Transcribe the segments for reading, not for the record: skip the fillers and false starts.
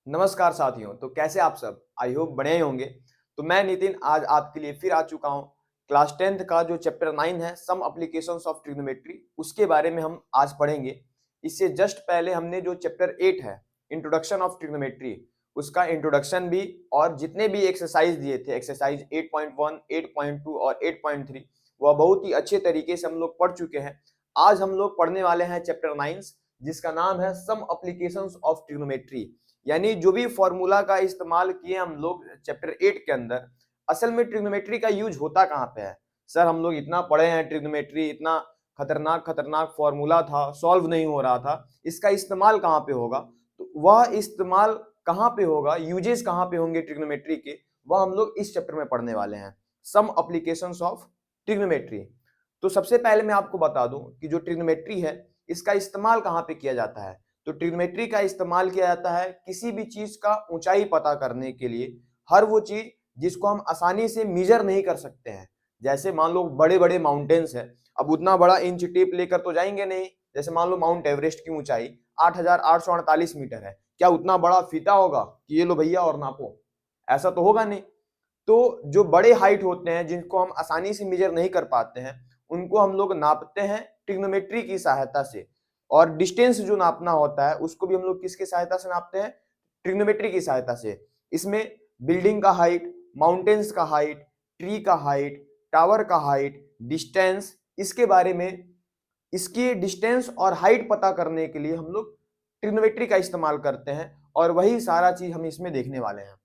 नमस्कार साथियों। तो कैसे आप सब? आई होप बढ़िया ही होंगे। तो मैं नितिन आज आपके लिए फिर आ चुका हूँ। क्लास 10th का जो चैप्टर 9 है सम एप्लीकेशंस ऑफ ट्रिग्नोमेट्री, उसके बारे में हम आज पढ़ेंगे। इससे जस्ट पहले हमने जो चैप्टर 8 है इंट्रोडक्शन ऑफ ट्रिग्नोमेट्री, उसका इंट्रोडक्शन भी और जितने भी एक्सरसाइज दिए थे, एक्सरसाइज 8.1, 8.2 और 8.3, वह बहुत ही अच्छे तरीके से हम लोग पढ़ चुके हैं। आज हम लोग पढ़ने वाले हैं चैप्टर 9, जिसका नाम है सम एप्लीकेशंस ऑफ ट्रिग्नोमेट्री। यानी जो भी फॉर्मूला का इस्तेमाल किए हम लोग चैप्टर 8 के अंदर, असल में ट्रिग्नोमेट्री का यूज होता कहाँ पे है? सर हम लोग इतना पढ़े हैं ट्रिग्नोमेट्री, इतना खतरनाक खतरनाक फॉर्मूला था, सॉल्व नहीं हो रहा था, इसका इस्तेमाल कहाँ पे होगा? तो वह इस्तेमाल कहाँ पे होगा, यूजेस कहाँ पे होंगे ट्रिग्नोमेट्री के, वह हम लोग इस चैप्टर में पढ़ने वाले हैं, सम एप्लीकेशंस ऑफ ट्रिग्नोमेट्री। तो सबसे पहले मैं आपको बता दूं कि जो ट्रिग्नोमेट्री है इसका इस्तेमाल कहाँ पे किया जाता है। तो ट्रिग्नोमेट्री का इस्तेमाल किया जाता है किसी भी चीज का ऊंचाई पता करने के लिए, हर वो चीज जिसको हम आसानी से मेजर नहीं कर सकते हैं। जैसे मान लो बड़े बड़े माउंटेन्स है, अब उतना बड़ा इंच टेप लेकर तो जाएंगे नहीं। जैसे मान लो माउंट एवरेस्ट की ऊंचाई 8,848 मीटर है, क्या उतना बड़ा फीता होगा कि ये लो भैया और नापो? ऐसा तो होगा नहीं। तो जो बड़े हाइट होते हैं जिनको हम आसानी से मेजर नहीं कर पाते हैं, उनको हम लोग नापते हैं ट्रिग्नोमेट्री की सहायता से। और डिस्टेंस जो नापना होता है उसको भी हम लोग किसकी सहायता से नापते हैं? ट्रिग्नोमेट्री की सहायता से। इसमें बिल्डिंग का हाइट, माउंटेन्स का हाइट, ट्री का हाइट, टावर का हाइट, डिस्टेंस, इसके बारे में, इसकी डिस्टेंस और हाइट पता करने के लिए हम लोग ट्रिग्नोमेट्री का इस्तेमाल करते हैं। और वही सारा चीज हम इसमें देखने वाले हैं।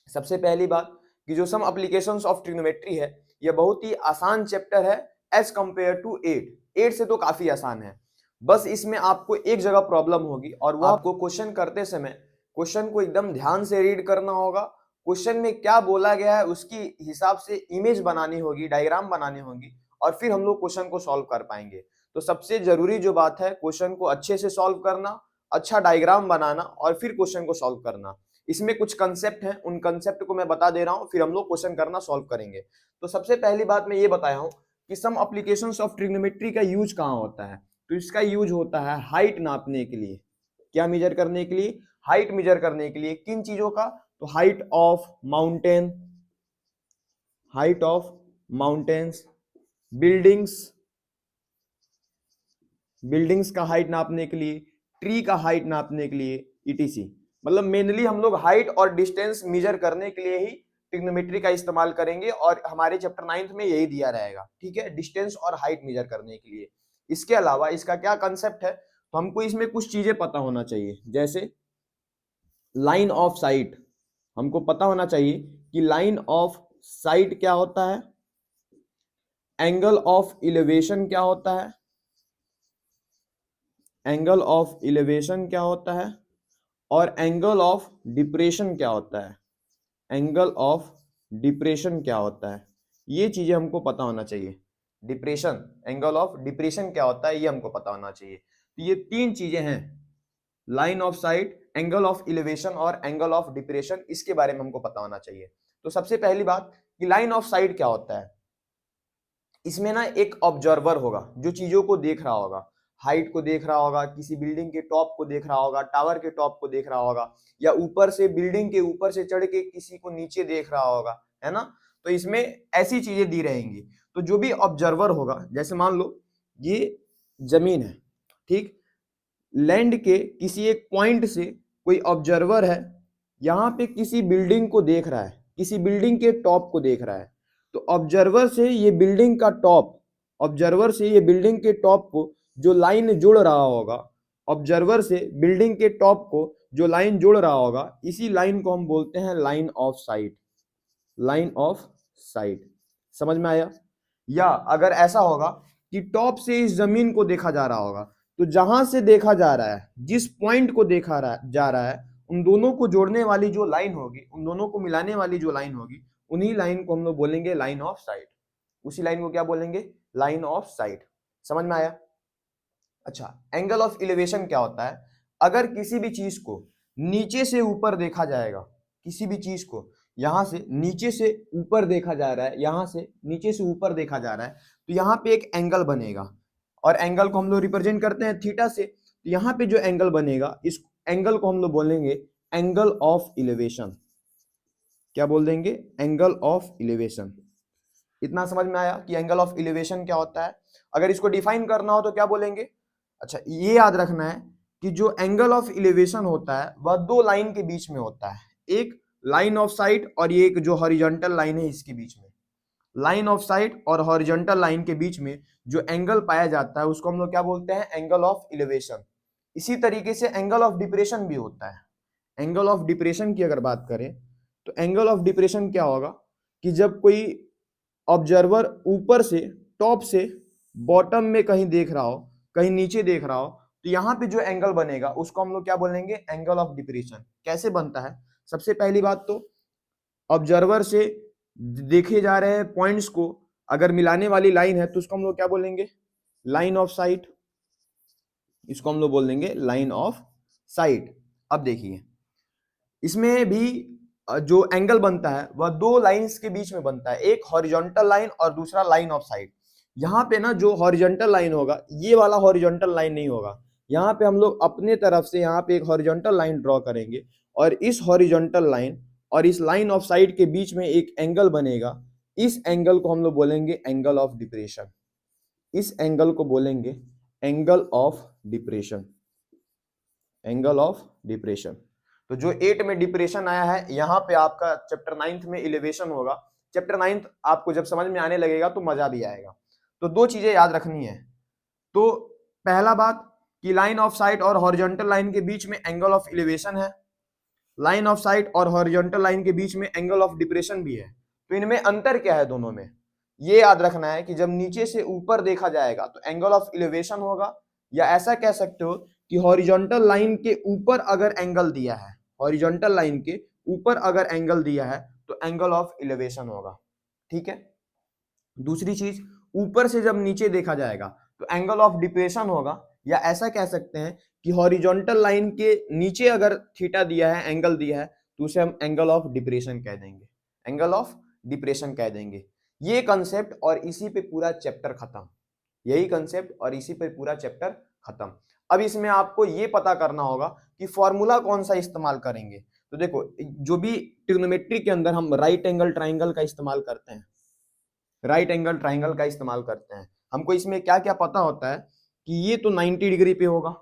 सबसे पहली बात कि जो सम एप्लीकेशंस ऑफ ट्रिग्नोमेट्री है, यह बहुत ही आसान चैप्टर है एज कंपेयर टू 8 से तो काफी आसान है। बस इसमें आपको एक जगह प्रॉब्लम होगी और वो आपको क्वेश्चन करते समय क्वेश्चन को एकदम ध्यान से रीड करना होगा। क्वेश्चन में क्या बोला गया है उसकी हिसाब से इमेज बनानी होगी, डायग्राम बनानी होगी, और फिर हम लोग क्वेश्चन को सॉल्व कर पाएंगे। तो सबसे जरूरी जो बात है, क्वेश्चन को अच्छे से सॉल्व करना, अच्छा डायग्राम बनाना और फिर क्वेश्चन को सॉल्व करना। इसमें कुछ कंसेप्ट हैं, उन कंसेप्ट को मैं बता दे रहा हूं, फिर हम लोग क्वेश्चन करना सॉल्व करेंगे। तो सबसे पहली बात मैं ये बताया हूं कि सम एप्लीकेशंस ऑफ ट्रिग्नोमेट्री का यूज कहां होता है। तो इसका यूज होता है हाइट नापने के लिए। क्या मेजर करने के लिए? हाइट मेजर करने के लिए। किन चीजों का? तो height of mountain, height of mountains, buildings, buildings का हाइट नापने के लिए, ट्री का हाइट नापने के लिए, ईटीसी। मतलब मेनली हम लोग हाइट और डिस्टेंस मेजर करने के लिए ही ट्रिग्नोमेट्री का इस्तेमाल करेंगे, और हमारे चैप्टर 9 में यही दिया रहेगा। ठीक है, डिस्टेंस और हाइट मेजर करने के लिए। इसके अलावा इसका क्या कंसेप्ट है, तो हमको इसमें कुछ चीजें पता होना चाहिए। जैसे लाइन ऑफ साइट, हमको पता होना चाहिए कि लाइन ऑफ साइट क्या होता है, एंगल ऑफ इलेवेशन क्या होता है, एंगल ऑफ इलेवेशन क्या होता है, और एंगल ऑफ डिप्रेशन क्या होता है, एंगल ऑफ डिप्रेशन क्या होता है। ये चीजें हमको पता होना चाहिए। डिप्रेशन, एंगल ऑफ डिप्रेशन क्या होता है, ये हमको पता होना चाहिए। तो ये तीन चीजें हैं, line of site, angle of elevation और एंगल ऑफ डिप्रेशन, इसके बारे में हमको पता होना चाहिए। तो सबसे पहली बात कि लाइन ऑफ साइट क्या होता है। इसमें ना एक ऑब्जर्वर होगा जो चीजों को देख रहा होगा, हाइट को देख रहा होगा, किसी बिल्डिंग के टॉप को देख रहा होगा, टावर के टॉप को देख रहा होगा, या ऊपर से बिल्डिंग के ऊपर से चढ़ के किसी को नीचे देख रहा होगा, है ना। तो इसमें ऐसी चीजें दी रहेंगी। तो जो भी ऑब्जर्वर होगा, जैसे मान लो ये जमीन है, ठीक, लैंड के किसी एक पॉइंट से कोई ऑब्जर्वर है, यहाँ पे किसी बिल्डिंग को देख रहा है, किसी बिल्डिंग के टॉप को देख रहा है। तो ऑब्जर्वर से ये बिल्डिंग का टॉप, ऑब्जर्वर से ये बिल्डिंग के टॉप को जो लाइन जुड़ रहा होगा, ऑब्जर्वर से बिल्डिंग के टॉप को जो लाइन जुड़ रहा होगा, इसी लाइन को हम बोलते हैं line of site, line of site. समझ में आया? या अगर ऐसा होगा कि टॉप से इस जमीन को देखा जा रहा होगा, तो जहां से देखा जा रहा है, जिस पॉइंट को देखा जा रहा है, उन दोनों को जोड़ने वाली जो लाइन होगी, उन दोनों को मिलाने वाली जो लाइन होगी, उन्हीं लाइन को हम लोग बोलेंगे लाइन ऑफ साइट। उसी लाइन को क्या बोलेंगे? Line of site. समझ में आया? अच्छा, एंगल ऑफ इलेवेशन क्या होता है? अगर किसी भी चीज को नीचे से ऊपर देखा जाएगा, किसी भी चीज को यहां से नीचे से ऊपर देखा जा रहा है, यहां से नीचे से ऊपर देखा जा रहा है, तो यहाँ पे एक एंगल बनेगा, और एंगल को हम लोग रिप्रेजेंट करते हैं थीटा से। तो यहाँ पे जो एंगल बनेगा, इस एंगल को हम लोग बोलेंगे एंगल ऑफ इलेवेशन। क्या बोल देंगे? Angle of elevation. इतना समझ में आया कि एंगल ऑफ इलेवेशन क्या होता है? अगर इसको डिफाइन करना हो तो क्या बोलेंगे? अच्छा, ये याद रखना है कि जो एंगल ऑफ इलेवेशन होता है वह दो लाइन के बीच में होता है, एक लाइन ऑफ साइट और ये एक जो हॉरिजॉन्टल लाइन है इसके बीच में। लाइन ऑफ साइट और हॉरिजॉन्टल लाइन के बीच में जो एंगल पाया जाता है उसको हम लोग क्या बोलते हैं? Angle of elevation. इसी तरीके से एंगल ऑफ डिप्रेशन भी होता है। एंगल ऑफ डिप्रेशन की अगर बात करें तो एंगल ऑफ डिप्रेशन क्या होगा कि जब कोई ऑब्जर्वर ऊपर से, टॉप से बॉटम में कहीं देख रहा हो, कहीं नीचे देख रहा हो, तो यहाँ पे जो एंगल बनेगा उसको हम लोग क्या बोलेंगे? Angle of depression. कैसे बनता है? सबसे पहली बात तो ऑब्जर्वर से देखे जा रहे पॉइंट्स को अगर मिलाने वाली लाइन है तो उसको हम लोग क्या बोलेंगे? Line of site. इसको हम लोग बोल देंगे लाइन ऑफ साइट। अब देखिए, इसमें भी जो एंगल बनता है वह दो लाइंस के बीच में बनता है, एक हॉरिजॉन्टल लाइन और दूसरा लाइन ऑफ साइट। यहाँ पे ना जो हॉरिजॉन्टल लाइन होगा, ये वाला हॉरिजॉन्टल लाइन नहीं होगा। यहाँ पे हम लोग अपने तरफ से यहाँ पे एक हॉरिजॉन्टल लाइन ड्रॉ करेंगे और इस हॉरिजॉन्टल लाइन और इस लाइन ऑफ साइट के बीच में एक एंगल बनेगा। इस एंगल को हम लोग बोलेंगे एंगल ऑफ डिप्रेशन। इस एंगल को बोलेंगे angle of depression. Angle of depression. तो जो 8 में डिप्रेशन आया है, यहाँ पे आपका चैप्टर 9 में इलेवेशन होगा। चैप्टर 9 आपको जब समझ में आने लगेगा तो मजा भी आएगा। तो दो चीजें याद रखनी है। तो पहला बात कि लाइन ऑफ साइट और हॉरिजॉन्टल लाइन के बीच में एंगल ऑफ इलेवेशन है, लाइन ऑफ साइट और हॉरिजॉन्टल लाइन के बीच में एंगल ऑफ डिप्रेशन भी है। तो इनमें अंतर क्या है दोनों में? ये याद रखना है कि जब नीचे से ऊपर देखा जाएगा तो एंगल ऑफ इलेवेशन होगा, या ऐसा कह सकते हो कि हॉरिजॉन्टल लाइन के ऊपर अगर एंगल दिया है, हॉरिजॉन्टल लाइन के ऊपर अगर एंगल दिया है तो एंगल ऑफ इलेवेशन होगा। ठीक है। दूसरी चीज, ऊपर से जब नीचे देखा जाएगा तो एंगल ऑफ डिप्रेशन होगा, या ऐसा कह सकते हैं कि हॉरिजॉन्टल लाइन के नीचे अगर थीटा दिया है, एंगल दिया है, तो उसे हम एंगल ऑफ डिप्रेशन कह देंगे। एंगल ऑफ डिप्रेशन कह देंगे। ये कंसेप्ट और इसी पे पूरा चैप्टर खत्म। यही कंसेप्ट और इसी पे पूरा चैप्टर खत्म। अब इसमें आपको ये पता करना होगा कि फॉर्मूला कौन सा इस्तेमाल करेंगे। तो देखो, जो भी ट्रिग्नोमेट्री के अंदर हम राइट एंगल ट्राइंगल का इस्तेमाल करते हैं, राइट एंगल ट्राइंगल का इस्तेमाल करते हैं, हमको इसमें क्या क्या पता होता है कि ये तो 90 डिग्री पे होगा।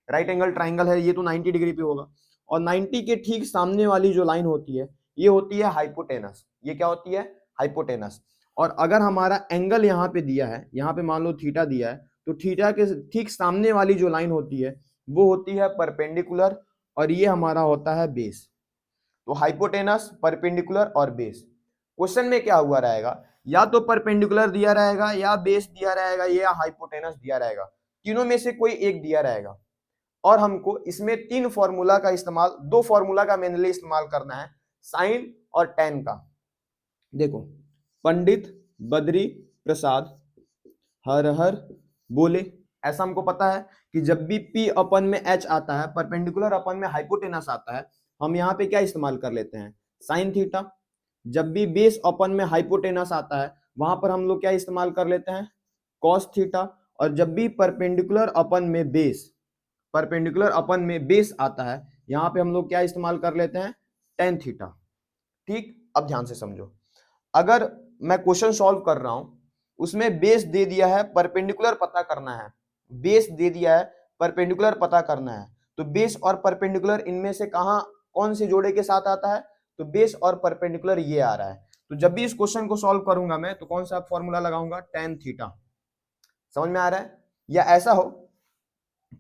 राइट एंगल ट्राइंगल है, ये तो 90 डिग्री पे होगा, और 90 के ठीक सामने वाली जो लाइन होती है ये होती है हाइपोटेनस। ये क्या होती है? हाइपोटेनस। और अगर हमारा एंगल यहाँ पे दिया है, यहाँ पे मान लो थीटा दिया है, तो थीटा के ठीक सामने वाली जो लाइन होती है वो होती है परपेंडिकुलर, और ये हमारा होता है बेस। तो हाइपोटेनस, परपेंडिकुलर और बेस। क्वेश्चन में क्या हुआ रहेगा? या तो परपेंडिकुलर दिया रहेगा, या बेस दिया रहेगा, या हाइपोटेनस दिया रहेगा। तीनों में से कोई एक दिया रहेगा। और हमको इसमें तीन फॉर्मूला का इस्तेमाल, दो फॉर्मूला का मेनली इस्तेमाल करना है, साइन और टेन का। देखो, पंडित बद्री प्रसाद हर हर बोले, ऐसा हमको पता है कि जब भी P अपन में H आता है, परपेंडिकुलर अपन में हाइपोटेनस आता है, हम यहाँ पे क्या इस्तेमाल कर लेते हैं? Sine theta. जब भी बेस अपन में हाइपोटेनस आता है वहां पर हम लोग क्या इस्तेमाल कर लेते हैं? Cos theta. और जब भी परपेंडिकुलर अपन में बेस, परपेंडिकुलर अपन में बेस आता है, यहाँ पे हम लोग क्या इस्तेमाल कर लेते हैं? Tan theta. ठीक। अब ध्यान से समझो, अगर मैं क्वेश्चन सॉल्व कर रहा हूं, उसमें बेस दे दिया है, परपेंडिकुलर पता करना है, बेस दे दिया है, परपेंडिकुलर पता करना है, तो बेस और परपेंडिकुलर इनमें से कौन से जोड़े के साथ आता है? तो बेस और परपेंडिकुलर ये आ रहा है। तो जब भी इस क्वेश्चन को सॉल्व करूंगा मैं, तो कौन सा फॉर्मूला लगाऊंगा? Tan theta. समझ में आ रहा है? या ऐसा हो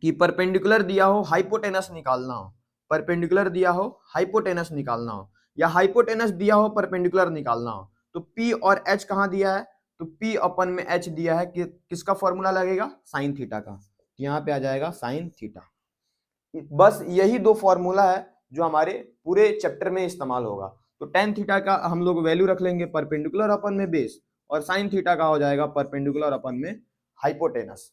कि परपेंडिकुलर दिया हो, हाइपोटेनस निकालना हो, परपेंडिकुलर दिया हो, हाइपोटेनस निकालना हो, या हाइपोटेनस दिया हो, परपेंडिकुलर निकालना हो, तो P और H कहां दिया है? तो P अपन में H दिया है कि किसका फॉर्मूला लगेगा? साइन थीटा का। यहाँ पे आ जाएगा साइन थीटा। बस यही दो फॉर्मूला है जो हमारे पूरे चैप्टर में इस्तेमाल होगा। तो टेन थीटा का हम लोग वैल्यू रख लेंगे परपेंडिकुलर अपन में बेस, और साइन थीटा का हो जाएगा परपेंडिकुलर अपन में हाइपोटेनस।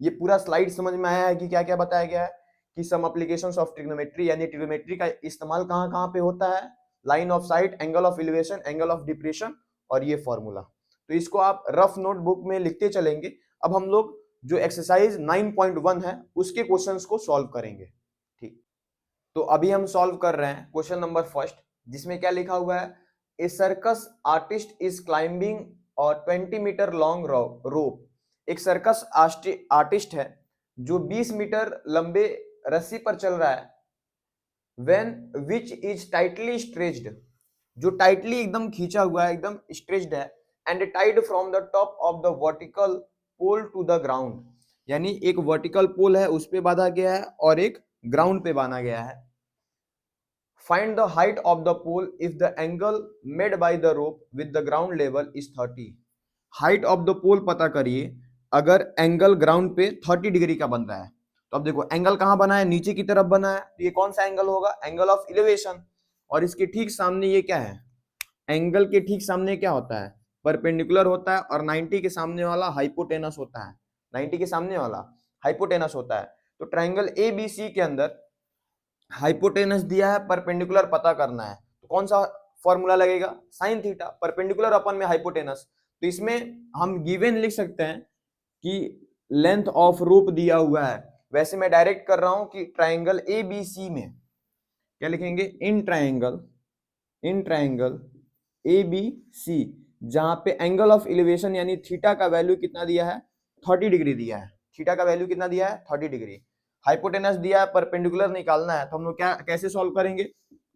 ये पूरा स्लाइड समझ में आया है कि क्या क्या बताया गया है? कि सम एप्लीकेशंस ऑफ ट्रिग्नोमेट्री, यानी ट्रिग्नोमेट्री का इस्तेमाल कहाँ कहाँ पे होता है? Line of site, angle of elevation, angle of depression, और ये फॉर्मूला। तो इसको आप रफ नोटबुक में लिखते चलेंगे। अब हम लोग जो एक्सरसाइज 9.1 है उसके क्वेश्चंस को सॉल्व करेंगे। ठीक। तो अभी हम सॉल्व कर रहे हैं क्वेश्चन नंबर फर्स्ट, जिसमें क्या लिखा हुआ है, ए सर्कस आर्टिस्ट इज क्लाइंबिंग और 20 मीटर लॉन्ग रोप। एक सर्कस आर्टिस्ट है जो 20 मीटर लंबे रस्सी पर चल रहा है, when which is tightly stretched, जो टाइटली एकदम खींचा हुआ है, एकदम स्ट्रेच्ड है, and tied from the top of the vertical pole to the ground, यानी एक वर्टिकल पोल है उस पे बांधा गया है और एक ग्राउंड पे बांधा गया है। Find the height of the pole if the angle made by the rope with the ground level is 30। Height of the pole पता करिए अगर एंगल ग्राउंड पे 30 डिग्री का बन रहा है। तो अब देखो एंगल कहां बना है, नीचे की तरफ बना है, तो ये कौन सा एंगल होगा, एंगल ऑफ इलेवेशन। और इसके ठीक सामने ये क्या है, एंगल के ठीक सामने क्या होता है, परपेंडिकुलर होता है, और 90 के सामने वाला हाइपोटेनस होता है, 90 के सामने वाला हाइपोटेनस होता है। तो ट्रायंगल एबीसी के अंदर हाइपोटेनस दिया है, परपेंडिकुलर पता करना है, तो कौन सा फॉर्मूला लगेगा, साइन थीटा, परपेंडिकुलर अपन में हाइपोटेनस। तो इसमें हम गिवन लिख सकते हैं कि लेंथ ऑफ रोप दिया हुआ है, वैसे मैं डायरेक्ट कर रहा हूं कि ट्रायंगल एबीसी में क्या लिखेंगे, इन ट्रायंगल एबीसी, जहां पे एंगल ऑफ एलिवेशन यानी थीटा का वैल्यू कितना दिया है, 30 डिग्री दिया है, थीटा का वैल्यू कितना दिया है, 30 डिग्री। हाइपोटेनस दिया है, परपेंडिकुलर निकालना है, तो हम लोग क्या कैसे सॉल्व करेंगे,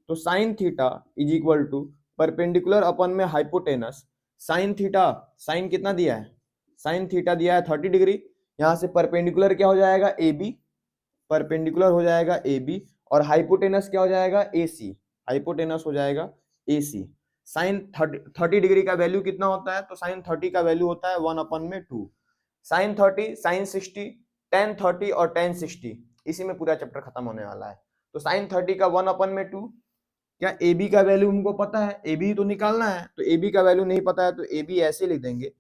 तो sine theta is equal to perpendicular upon में हाइपोटेनस, साइन थीटा, साइन कितना दिया है, साइन थीटा दिया है 30 डिग्री, यहां से परपेंडिकुलर क्या हो जाएगा, ए बी, परपेंडिकुलर हो जाएगा ए बी, और हाइपोटेनस क्या हो जाएगा, ए सी, हाइपोटेनस हो जाएगा ए सी। साइन 30 डिग्री का वैल्यू कितना होता है, तो साइन 30 का वैल्यू होता है 1/2, साइन 30, साइन 60, टेन 30 और टेन 60, इसी में पूरा चैप्टर खत्म होने वाला है। तो साइन 30 का 1/2, क्या ए बी का वैल्यू हमको पता है, ए बी तो निकालना है, तो ए बी का वैल्यू नहीं पता है तो ए बी ऐसे लिख देंगे,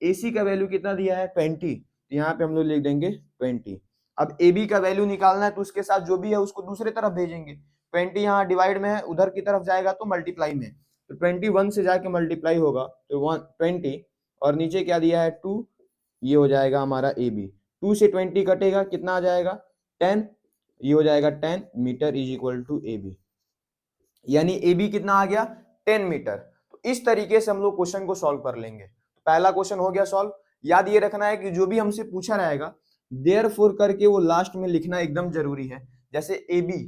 ए सी का वैल्यू कितना दिया है 20, तो यहाँ पे हम लोग लिख देंगे 20। अब ए बी का वैल्यू निकालना है तो उसके साथ जो भी है उसको दूसरे तरफ भेजेंगे, 20 यहाँ डिवाइड में है, उधर की तरफ जाएगा तो मल्टीप्लाई में, तो 21 से जाके मल्टीप्लाई होगा तो 20, और नीचे क्या दिया है 2, ये हो जाएगा हमारा ए बी, 2 से 20 कटेगा कितना आ जाएगा 10, ये हो जाएगा 10 meter is equal to A B, यानी ए बी कितना आ गया 10 मीटर। तो इस तरीके से हम लोग क्वेश्चन को सॉल्व कर लेंगे। तो पहला क्वेश्चन हो गया सॉल्व। याद ये रखना है कि जो भी हमसे पूछा रहेगा देयरफॉर करके वो लास्ट में लिखना एकदम जरूरी है। जैसे ए बी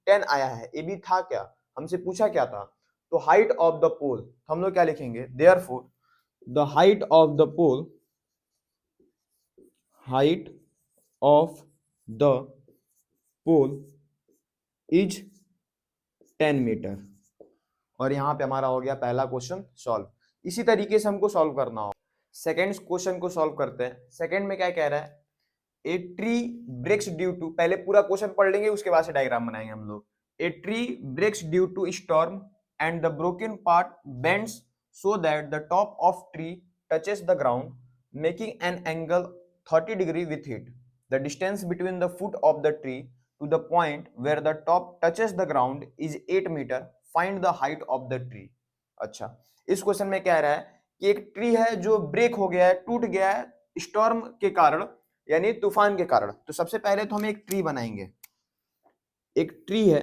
10 आया है, ए बी था क्या, हमसे पूछा क्या था, तो हाइट ऑफ द पोल, हम लोग क्या लिखेंगे, therefore the height of the pole, height of the pole is 10 meter. और यहां पे हमारा हो गया पहला क्वेश्चन सॉल्व। इसी तरीके से हमको सॉल्व करना हो। सेकेंड क्वेश्चन को सॉल्व करते हैं। सेकेंड में क्या कह रहा है, a tree breaks due to, पहले पूरा क्वेश्चन पढ़ लेंगे उसके बाद से डायग्राम बनाएंगे हम लोग। A tree breaks due to storm and the broken part bends so that the top of tree touches the ground making an angle 30 degree with it. The distance between the foot of the tree to the point where the top touches the ground is 8 meter. Find the height of the tree. अच्छा, इस question में कह रहा है कि एक tree है जो ब्रेक हो गया है, टूट गया है स्टॉर्म के कारण, यानी तूफान के कारण। तो सबसे पहले तो हम एक ट्री बनाएंगे, एक ट्री है,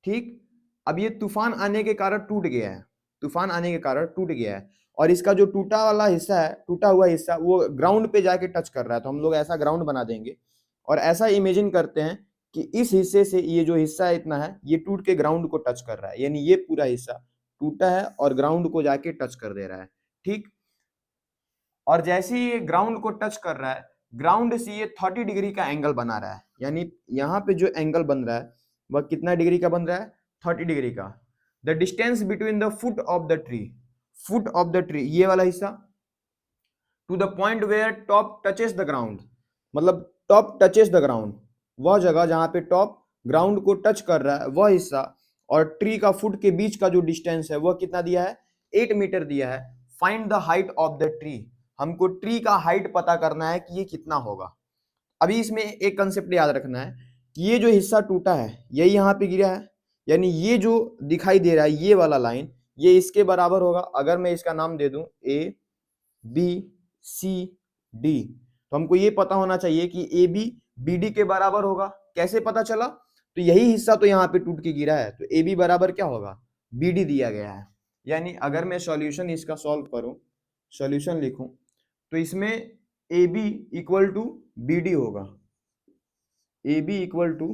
ठीक। अब ये तूफान आने के कारण टूट गया है, तूफान आने के कारण टूट गया है, और इसका जो टूटा वाला हिस्सा है, टूटा हुआ हिस्सा वो ग्राउंड पे जाके टच कर रहा है। तो हम लोग ऐसा ग्राउंड बना देंगे और ऐसा इमेजिन करते हैं कि इस हिस्से से ये जो हिस्सा इतना है ये टूट के ग्राउंड को टच कर रहा है, यानी ये पूरा हिस्सा टूटा है और ग्राउंड को जाके टच कर दे रहा है, ठीक। और जैसे ही ये ग्राउंड को टच कर रहा है, ग्राउंड से ये 30 डिग्री का एंगल बना रहा है, यानी यहाँ पे जो एंगल बन रहा है वह कितना डिग्री का बन रहा है, 30 डिग्री का। The distance between the foot of the tree, foot of the tree ये वाला हिस्सा, to the point where top touches the ground, मतलब टॉप टचेस द ग्राउंड, वह जगह जहां पे टॉप ग्राउंड को टच कर रहा है वह हिस्सा, और ट्री का फुट के बीच का जो डिस्टेंस है वह कितना दिया है, 8 मीटर दिया है। Find the height of the tree, हमको ट्री का हाइट पता करना है कि ये कितना होगा। अभी इसमें एक कंसेप्ट याद रखना है कि ये जो हिस्सा टूटा है यही यहाँ पे गिरा है, यानी ये जो दिखाई दे रहा है ये वाला लाइन ये इसके बराबर होगा। अगर मैं इसका नाम दे दूं ए बी सी डी, तो हमको ये पता होना चाहिए कि ए बी बी डी के बराबर होगा। कैसे पता चला, तो यही हिस्सा तो यहाँ पे टूट के गिरा है, तो ए बी बराबर क्या होगा, बी डी दिया गया है। यानी अगर मैं सॉल्यूशन इसका सॉल्व करूं, सॉल्यूशन लिखूं, तो इसमें A B equal to B D होगा, A B equal to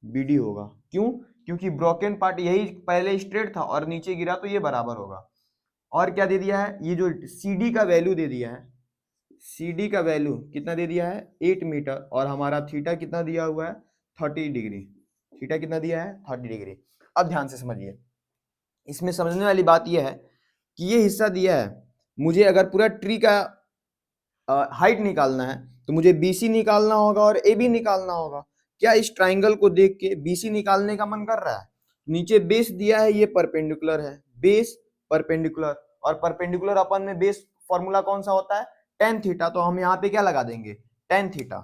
B D होगा। क्यों? क्योंकि ब्रोकन पार्ट यही पहले स्ट्रेट था और नीचे गिरा तो ये बराबर होगा। और क्या दे दिया है, ये जो सी डी का वैल्यू दे दिया है, सी डी का वैल्यू कितना दे दिया है 8 मीटर, और हमारा थीटा कितना दिया हुआ है 30 डिग्री, थीटा कितना दिया है 30 डिग्री। अब ध्यान से समझिए, इसमें समझने वाली बात यह है कि ये हिस्सा दिया है, मुझे अगर पूरा ट्री का हाइट निकालना है तो मुझे BC निकालना होगा और AB निकालना होगा। क्या इस ट्राइंगल को देख के BC निकालने का मन कर रहा है? नीचे बेस दिया है, ये परपेंडिकुलर है, बेस परपेंडिकुलर, और परपेंडिकुलर अपन में बेस फॉर्मूला कौन सा होता है, tan थीटा। तो हम यहाँ पे क्या लगा देंगे, tan थीटा।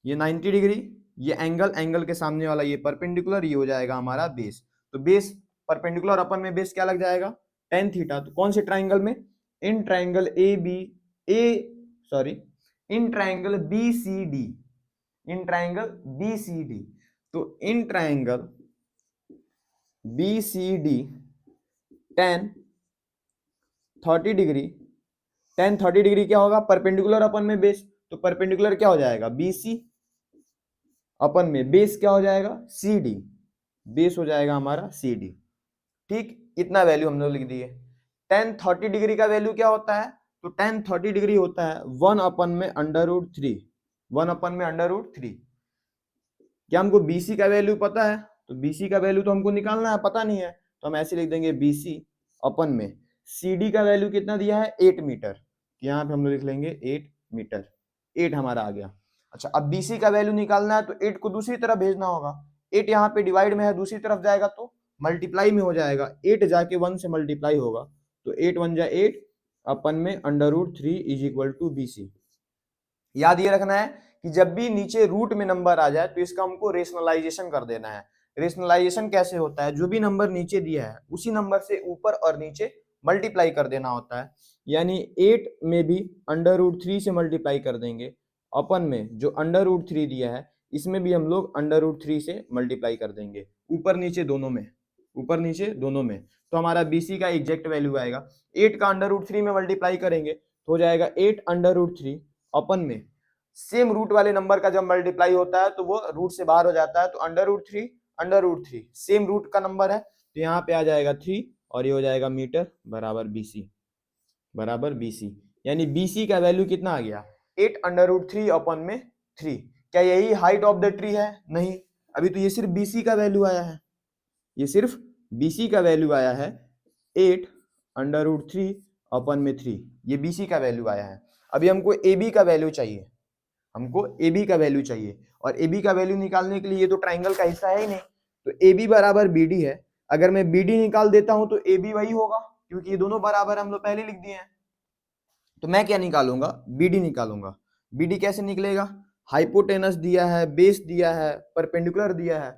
ये 90 डिग्री, ये एंगल के सामने वाला ये परपेंडिकुलर, ये हो जाएगा हमारा बेस। तो बेस परपेंडिकुलर, अपन में बेस क्या लग जाएगा, tan थीटा। तो कौन से ट्राइंगल में, in triangle in triangle BCD, in triangle BCD। तो in triangle BCD tan 30 degree, tan 30 degree क्या होगा, परपेंडिकुलर अपन में बेस, तो परपेंडिकुलर क्या हो जाएगा BC, अपन में बेस क्या हो जाएगा CD, बेस हो जाएगा हमारा CD। ठीक, इतना वैल्यू हम लोग लिख दिए। tan 30 डिग्री का वैल्यू क्या होता है, तो tan 30 डिग्री होता है 1 अपन में √3, 1 अपन में √3। क्या हमको BC का वैल्यू पता है, तो BC का वैल्यू तो हमको निकालना है, पता नहीं है, तो हम ऐसे लिख देंगे BC अपन में CD का वैल्यू कितना दिया है 8 मीटर, यहाँ पे हम लोग लिख लेंगे 8 मीटर, 8 हमारा आ गया। अच्छा, अब BC का वैल्यू निकालना है तो 8 को दूसरी तरफ भेजना होगा, 8 यहाँ पे डिवाइड में है, दूसरी तरफ जाएगा तो मल्टीप्लाई में हो जाएगा, 8 जाके 1 से मल्टीप्लाई होगा, तो 8 1 जा 8 अपन में √3 इज इक्वल टू BC। याद ये रखना है कि जब भी नीचे रूट में नंबर आ जाए तो इसका हमको रेशनलाइजेशन कर देना है। रेशनलाइजेशन कैसे होता है, जो भी नंबर नीचे दिया है उसी नंबर से ऊपर और नीचे मल्टीप्लाई कर देना होता है। यानी 8 में भी √3 से मल्टीप्लाई कर देंगे, अपन में जो √3 दिया है इसमें भी हम लोग √3 से मल्टीप्लाई कर देंगे, ऊपर नीचे दोनों में, ऊपर नीचे दोनों में। तो हमारा BC का एग्जैक्ट वैल्यू आएगा, 8 का √3 में मल्टीप्लाई करेंगे तो हो जाएगा 8 √3 अपन में सेम रूट वाले नंबर का जब मल्टीप्लाई होता है तो वो रूट से बाहर हो जाता है, तो √3 सेम रूट का नंबर है तो यहाँ पे आ जाएगा 3 और ये हो जाएगा मीटर बराबर BC। यानी BC का वैल्यू कितना आ गया 8 √3 अपन में 3। क्या यही हाइट ऑफ द ट्री है? नहीं, अभी तो ये सिर्फ BC का वैल्यू आया है, ये सिर्फ BC का वैल्यू आया है 8 √3 अपन में 3, ये BC का वैल्यू आया है। अभी हमको AB का वैल्यू चाहिए, हमको AB का वैल्यू चाहिए, और AB का वैल्यू निकालने के लिए ये तो ट्राइंगल का हिस्सा है ही नहीं, तो AB बराबर BD है। अगर मैं BD निकाल देता हूं तो AB वही होगा, क्योंकि ये दोनों बराबर हम लोग पहले लिख दिए हैं। तो मैं क्या निकालूंगा, BD निकालूंगा। BD कैसे निकलेगा, हाइपोटेनस दिया है, बेस दिया है, परपेंडिकुलर दिया है।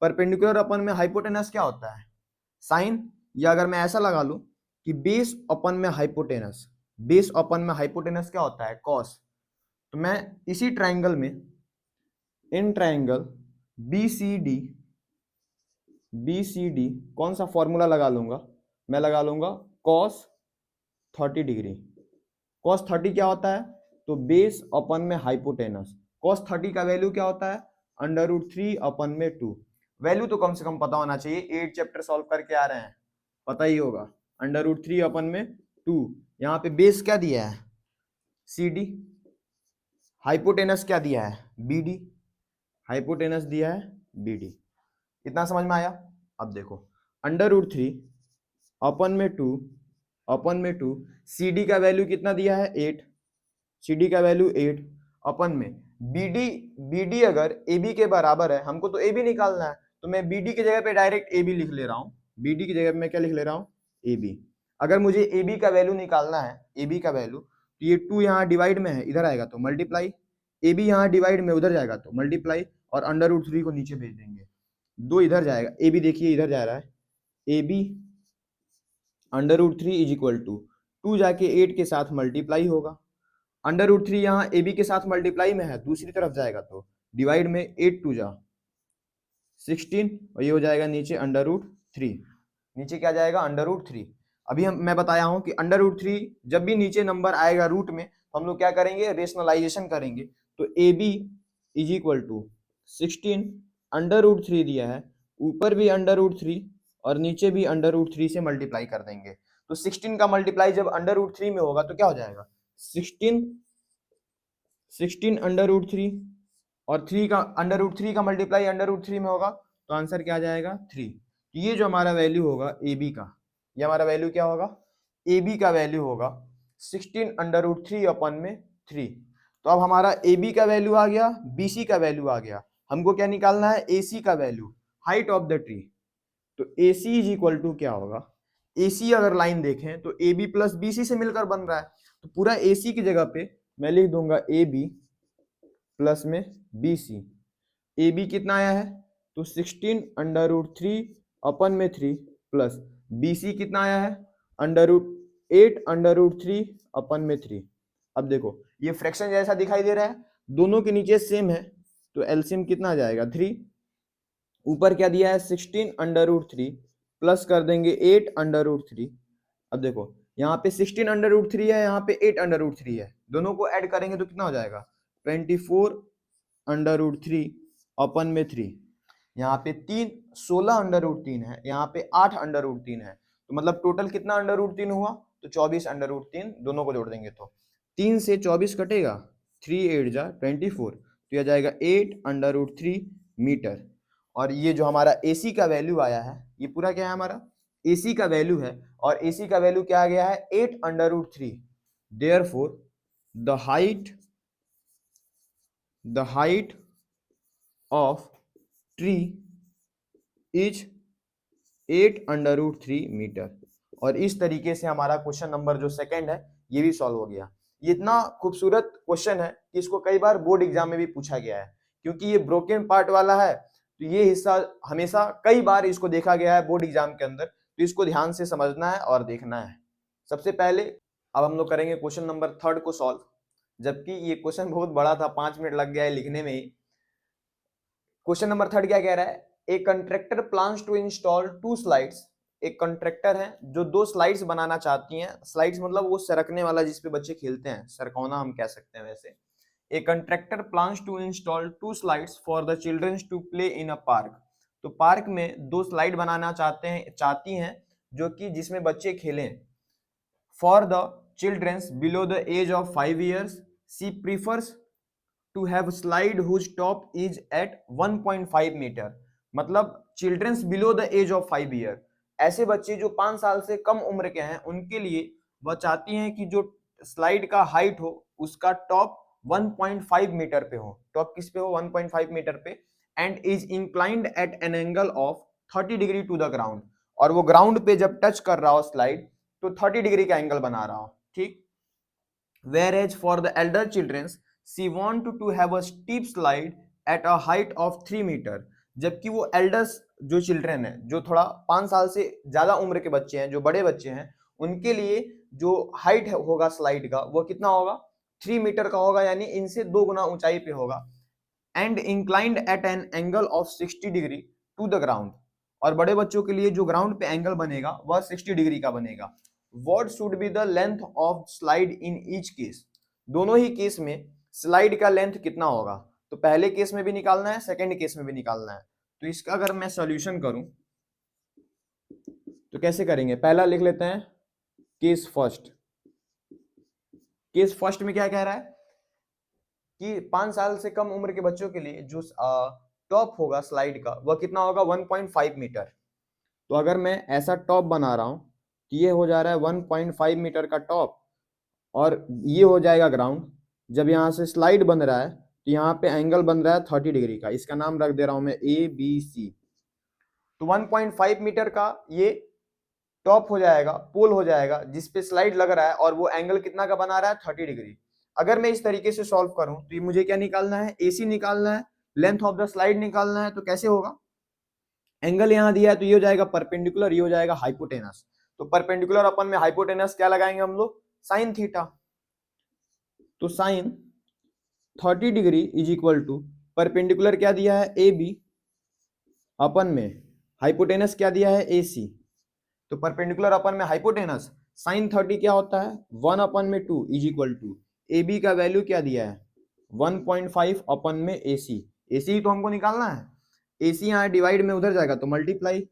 परपेंडिकुलर अपन में हाइपोटेनस क्या होता है साइन, या अगर मैं ऐसा लगा लूं कि बेस अपन में हाइपोटेनस, बेस अपन में हाइपोटेनस क्या होता है कॉस। तो मैं इसी ट्राइंगल में, इन ट्राइंगल BCD कौन सा फॉर्मूला लगा लूंगा, मैं लगा लूंगा cos 30 डिग्री। cos 30 क्या होता है, तो बेस अपन में हाइपोटेनस, cos 30 का वैल्यू क्या होता है √3 अपन में 2। वैल्यू तो कम से कम पता होना चाहिए, 8 चैप्टर सॉल्व करके आ रहे हैं, पता ही होगा। √3 अपन में 2, यहाँ पे बेस क्या दिया है CD, हाइपोटेनस क्या दिया है BD, हाइपोटेनस दिया है BD। इतना समझ में आया। अब देखो √3 अपन में 2 अपन में 2, CD का वैल्यू कितना दिया है 8, CD का वैल्यू 8 अपन में BD अगर AB के बराबर है, हमको तो AB निकालना है, तो मैं BD की जगह पे डायरेक्ट AB लिख ले रहा हूँ, BD की जगह पे मैं क्या लिख ले रहा हूँ AB। अगर मुझे AB का वैल्यू निकालना है, AB का वैल्यू, तो ये 2 यहाँ डिवाइड में है, इधर आएगा तो मल्टीप्लाई, AB यहाँ डिवाइड में उधर जाएगा तो मल्टीप्लाई, और √3 को नीचे भेज देंगे, 2 इधर जाएगा, AB देखिए इधर जा रहा है, AB √3 इज इक्वल टू 2 जाके 8 के साथ मल्टीप्लाई होगा, √3 यहाँ AB के साथ मल्टीप्लाई में है, दूसरी तरफ जाएगा तो डिवाइड में 8 2 जा 16 और ये हो जाएगा नीचे √3, नीचे क्या जाएगा √3। अभी मैं बताया हूं कि √3 जब भी नीचे नंबर आएगा रूट में तो हम लोग क्या करेंगे, रेशनलाइजेशन करेंगे। तो AB इज इक्वल टू 16 √3 दिया है, ऊपर भी √3 और नीचे भी √3 से मल्टीप्लाई कर देंगे। तो 16 का मल्टीप्लाई जब √3 में होगा तो क्या हो जाएगा, 16 √3 और 3 का √3 का मल्टीप्लाई √3 में होगा तो आंसर क्या आ जाएगा 3। तो ये जो हमारा वैल्यू होगा AB का, ये हमारा वैल्यू क्या होगा, AB का वैल्यू होगा 16 √3 अपन में 3। तो अब हमारा AB का वैल्यू आ गया, BC का वैल्यू आ गया, हमको क्या निकालना है, AC का value, height of the tree. तो AC इज इक्वल टू क्या होगा, AC अगर लाइन देखें तो AB प्लस BC से मिलकर बन रहा है, तो पूरा AC की जगह पे मैं लिख दूंगा AB प्लस में BC। AB कितना आया है, तो 16 √3 अपन में 3 प्लस BC कितना आया है, √8 √3 अपन में 3। अब देखो ये फ्रैक्शन जैसा दिखाई दे रहा है, दोनों के नीचे सेम है, तो एलसीएम कितना आ जाएगा 3। ऊपर क्या दिया है 16 √3 प्लस कर देंगे 8 √3। अब देखो यहाँ पे 16 √3 है, यहाँ पे 8 √3 है, दोनों को ऐड करेंगे तो कितना हो जाएगा 24 √3 अपन में 3। यहाँ पे 16 √3 है, यहाँ पे 8 √3 है, तो मतलब टोटल कितना √3 हुआ, तो 24 √3, दोनों को जोड़ देंगे तो 3 से 24 कटेगा, 3 8 जा 24, तो यह जाएगा 8 √3 मीटर। और ये जो हमारा AC का वैल्यू आया है, ये पूरा क्या है हमारा AC का वैल्यू है, और AC का वैल्यू क्या आ गया है 8 √3। Therefore the height of tree is 8 √3 meter. और इस तरीके से हमारा क्वेश्चन नंबर जो सेकंड है ये भी सॉल्व हो गया। ये इतना खूबसूरत क्वेश्चन है कि इसको कई बार बोर्ड एग्जाम में भी पूछा गया है, क्योंकि ये ब्रोकन पार्ट वाला है, तो ये हिस्सा हमेशा कई बार इसको देखा गया है बोर्ड एग्जाम के अंदर, तो इसको ध्यान से समझना है और देखना है। सबसे पहले अब हम लोग करेंगे क्वेश्चन नंबर थर्ड को सॉल्व, जबकि ये क्वेश्चन बहुत बड़ा था, 5 मिनट लग गया है लिखने में ही। क्वेश्चन नंबर थर्ड क्या कह रहा है, a contractor plans to install 2 slides. एक कंट्रैक्टर है जो 2 स्लाइड्स बनाना चाहती हैं, स्लाइड्स मतलब वो सरकने वाला जिसपे बच्चे खेलते हैं, सरकौना हम कह सकते हैं वैसे। A contractor plans to install 2 slides for the childrens to play in a park. तो पार्क में 2 स्लाइड बनाना चाहती हैं जो कि जिसमें बच्चे खेलें। For the childrens below the age of 5 years she prefers to have slide whose top is at 1.5 metre. मतलब childrens below the age of 5 year, ऐसे बच्चे जो 5 साल से कम उम्र के हैं उनके लिए वह चाहती हैं कि जो स्लाइड का हाइट हो उसका टॉप 1.5 मीटर पे हो। टॉप किस पे हो, 1.5 मीटर पे। And is inclined at an angle of 30 degree to the ground. और वो ग्राउंड पे जब टच कर रहा हो स्लाइड तो 30 डिग्री का एंगल बना रहा हो, ठीक। Whereas for the elder children, she want to have a steep slide at a height of 3 meter। जबकि वो एल्डर्स जो चिल्ड्रन है, जो थोड़ा 5 साल से ज्यादा उम्र के बच्चे हैं, जो बड़े बच्चे हैं, उनके लिए जो हाइट होगा स्लाइड का वो कितना होगा 3 मीटर का होगा, यानी इनसे 2 गुना ऊंचाई पे होगा। And inclined at an angle of 60 degree to the ground. और बड़े बच्चों के लिए जो ग्राउंड पे एंगल बनेगा वह 60 डिग्री का बनेगा। What should be the length of slide in each case. दोनों ही केस में स्लाइड का लेंथ कितना होगा, तो पहले केस में भी निकालना है, सेकंड केस में भी निकालना है। तो इसका अगर मैं सॉल्यूशन करूं तो कैसे करेंगे, पहला लिख लेते हैं केस फर्स्ट। केस फर्स्ट में क्या कह रहा है कि 5 साल से कम उम्र के बच्चों के लिए जो टॉप होगा स्लाइड का वह कितना होगा 1.5 मीटर। तो अगर मैं ऐसा टॉप बना रहा हूं तो ये हो जा रहा है 1.5 मीटर का टॉप, और ये हो जाएगा ग्राउंड। जब यहाँ से स्लाइड बन रहा है तो यहाँ पे एंगल बन रहा है 30 डिग्री का, इसका नाम रख दे रहा हूं मैं ABC। तो 1.5 मीटर का ये टॉप हो जाएगा, पोल हो जाएगा जिसपे स्लाइड लग रहा है, और वो एंगल कितना का बना रहा है 30 डिग्री। अगर मैं इस तरीके से सॉल्व करूं तो ये मुझे क्या निकालना है, AC निकालना है, लेंथ ऑफ द स्लाइड निकालना है। तो कैसे होगा, एंगल यहां दिया है तो ये हो जाएगा परपेंडिकुलर, ये हो जाएगा हाइपोटेनस। तो परपेंडिकुलर अपन में हाइपोटेनस क्या लगाएंगे हम लोग, साइन थीटा। तो sine 30 degree is equal to perpendicular क्या दिया है AB अपन में हाइपोटेनस क्या दिया है, AC। तो परपेंडिकुलर अपन में हाइपोटेनस साइन 30 क्या होता है, 1/2 इज इक्वल टू AB का वैल्यू क्या दिया है 1.5 अपन में AC तो हमको निकालना है। AC यहाँ डिवाइड में उधर जाएगा तो मल्टीप्लाई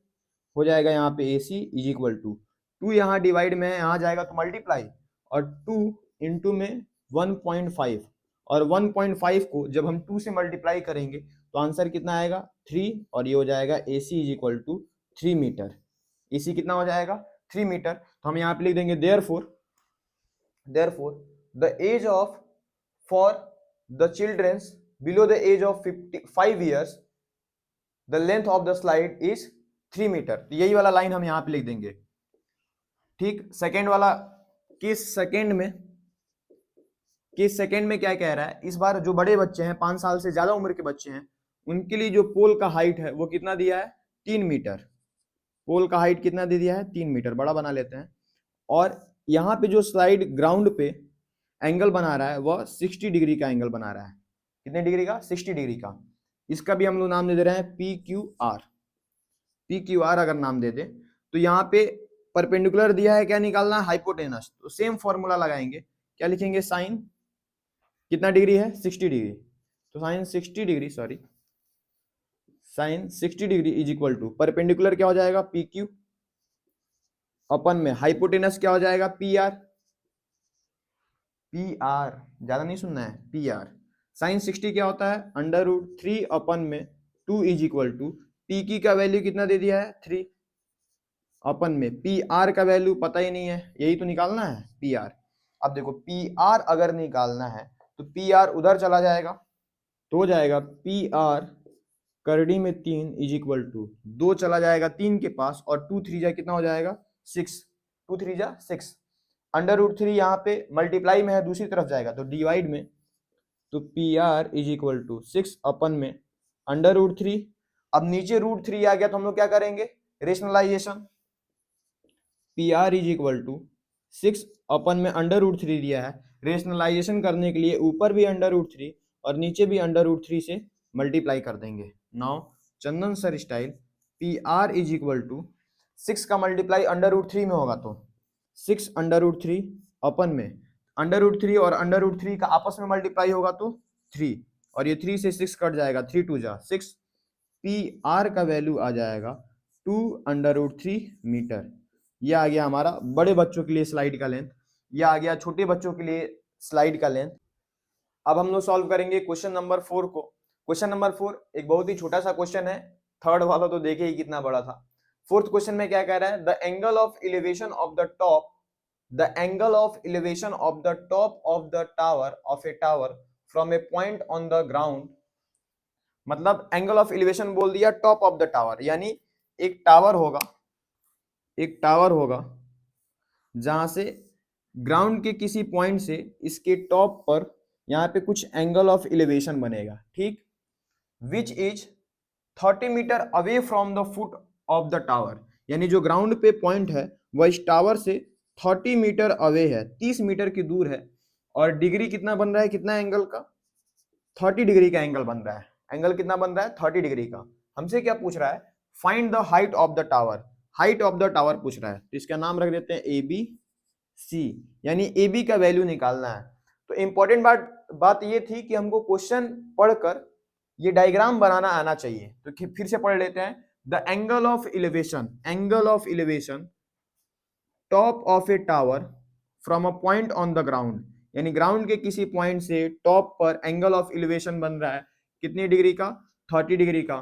हो जाएगा, यहाँ पे AC इज इक्वल टू 2 यहाँ डिवाइड में यहाँ जाएगा तो मल्टीप्लाई, और 2 इंटू में 1.5, और 1.5 को जब हम 2 से मल्टीप्लाई करेंगे तो आंसर कितना आएगा 3, और ये हो जाएगा AC is equal to 3 meter. AC कितना हो जाएगा 3 मीटर। तो हम यहाँ पे लिख देंगे therefore the age of for the childrens below the age of 5 years the length of the slide is 3 meter. तो यही वाला लाइन हम यहाँ पे लिख देंगे। ठीक, सेकेंड वाला किस सेकेंड में क्या कह रहा है, इस बार जो बड़े बच्चे हैं 5 साल से ज्यादा उम्र के बच्चे हैं उनके लिए जो पोल का हाइट है वो कितना दिया है 3 मीटर। पोल का हाइट कितना दे दिया है 3 मीटर, बड़ा बना लेते हैं। और यहाँ पे जो स्लाइड ग्राउंड पे एंगल बना रहा है वह 60 डिग्री का एंगल बना रहा है। कितने डिग्री का 60 डिग्री का। इसका भी हम लोग नाम दे रहे हैं PQR अगर नाम दे दे तो यहाँ पे परपेंडिकुलर दिया है, क्या निकालना है हाइपोटेनस। तो सेम फॉर्मूला लगाएंगे, क्या लिखेंगे साइन कितना डिग्री है 60 डिग्री। तो sine 60 degree is equal to perpendicular क्या हो जाएगा PQ अपन में हाइपोटेनस क्या हो जाएगा PR ज्यादा नहीं सुनना है PR। साइन 60 क्या होता है √3 अपन में 2 इज इक्वल टू PQ का वैल्यू कितना दे दिया है 3 अपन में PR का वैल्यू पता ही नहीं है, यही तो निकालना है PR। अब देखो PR अगर निकालना है तो PR उधर चला जाएगा तो हो जाएगा PR करड़ी में 3 इज इक्वल टू 2 चला जाएगा 3 के पास, और 2 3 जा कितना हो जाएगा 6, 2 3 जा 6। √3 यहाँ पे मल्टीप्लाई में है दूसरी तरफ जाएगा तो डिवाइड में, तो PR is equal to 6 upon में √3। अब नीचे √3 आ गया तो हम लोग क्या करेंगे rationalization. PR is equal to 6 upon में √3 दिया है, रेशनलाइजेशन करने के लिए ऊपर भी √3 और नीचे भी √3 से मल्टीप्लाई कर देंगे। Now Chandan sir style PR is equal to 6 का मल्टीप्लाई √3 में होगा तो 6 √3 अपन में √3 और √3 का आपस में मल्टीप्लाई होगा तो 3, और ये 3 से 6 कट जाएगा, 3 2 जा 6। PR का वैल्यू आ जाएगा 2 √3 मीटर। ये आ गया हमारा बड़े बच्चों के लिए स्लाइड का लेंथ, ये आ गया छोटे बच्चों के लिए स्लाइड का लेंथ। अब हम लोग सॉल्व करेंगे क्वेश्चन नंबर 4 को। क्वेश्चन नंबर 4 एक बहुत ही छोटा सा क्वेश्चन है, थर्ड वाला तो देखे ही कितना बड़ा था। फोर्थ क्वेश्चन में क्या कह रहा है, the angle of elevation of the top of the tower from A point on the ground. मतलब एंगल ऑफ एलिवेशन बोल दिया टॉप ऑफ द टावर, यानी एक टावर होगा जहां से ग्राउंड के किसी पॉइंट से इसके टॉप पर यहाँ पे कुछ एंगल ऑफ एलिवेशन बनेगा, ठीक, which is 30 meter away from the foot of the tower. यानी जो ग्राउंड पे पॉइंट है वह इस टावर से 30 मीटर अवे है, 30 मीटर की दूर है, और डिग्री कितना बन रहा है, कितना एंगल का 30 डिग्री का एंगल बन रहा है। एंगल कितना बन रहा है 30 डिग्री का। हमसे क्या पूछ रहा है, find the height of the tower, height of the tower पूछ रहा है। तो इसका नाम रख देते हैं ABC, यानी AB का वैल्यू निकालना है। तो इंपॉर्टेंट बात ये थी कि हमको क्वेश्चन पढ़कर ये डायग्राम बनाना आना चाहिए। तो फिर से पढ़ लेते हैं, the angle of elevation top of A tower from a point on the ground, यानी ग्राउंड के किसी पॉइंट से टॉप पर एंगल ऑफ इलिवेशन बन रहा है कितनी डिग्री का 30 डिग्री का,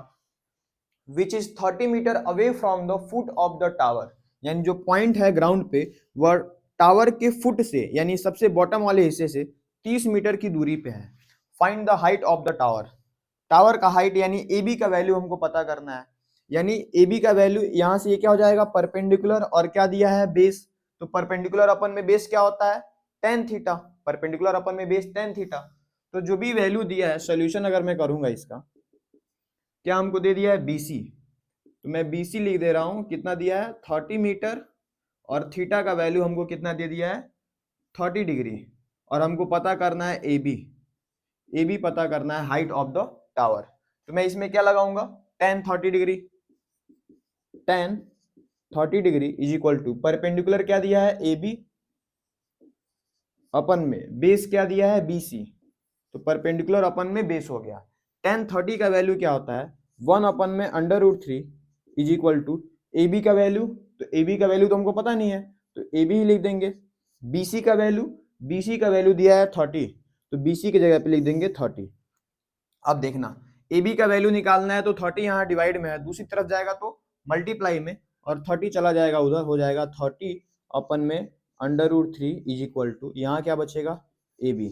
which is 30 meter away from the foot of the tower. यानी जो पॉइंट है ग्राउंड पे वह टावर के फुट से यानी सबसे बॉटम वाले हिस्से से 30 मीटर की दूरी पे है। Find the height of the tower, tower का हाइट यानी AB का वैल्यू हमको पता करना है। यानी AB का वैल्यू यहां से ये क्या हो जाएगा परपेंडिकुलर, और क्या दिया है बेस। तो परपेंडिकुलर अपन में बेस क्या होता है tan थीटा, परपेंडिकुलर अपन में बेस tan थीटा। तो जो भी वैल्यू दिया है सोल्यूशन अगर मैं करूंगा इसका, क्या हमको दे दिया है BC, तो मैं BC लिख दे रहा हूं, कितना दिया है 30 मीटर, और थीटा का वैल्यू हमको कितना दे दिया है 30 डिग्री, और हमको पता करना है AB पता करना है हाइट ऑफ द टावर। तो मैं इसमें क्या लगाऊंगा tan 30 degree, tan 30 degree is equal to perpendicular क्या दिया है ए बी अपन में बेस क्या दिया है बी सी, तो परपेंडिकुलर अपन में बेस हो गया। tan 30 का वैल्यू क्या होता है 1 अपन में √3 is equal to A B का वैल्यू, तो ए बी का वैल्यू तो हमको पता नहीं है तो ए बी ही लिख देंगे। बी सी का वैल्यू दिया है 30, तो बी सी की जगह पे लिख देंगे 30। अब देखना ए बी का वैल्यू निकालना है तो 30 यहाँ डिवाइड में है, दूसरी तरफ जाएगा तो मल्टीप्लाई में, और 30 चला जाएगा उधर, हो जाएगा 30 अपन में √3 इज इक्वल टू यहाँ क्या बचेगा ए बी,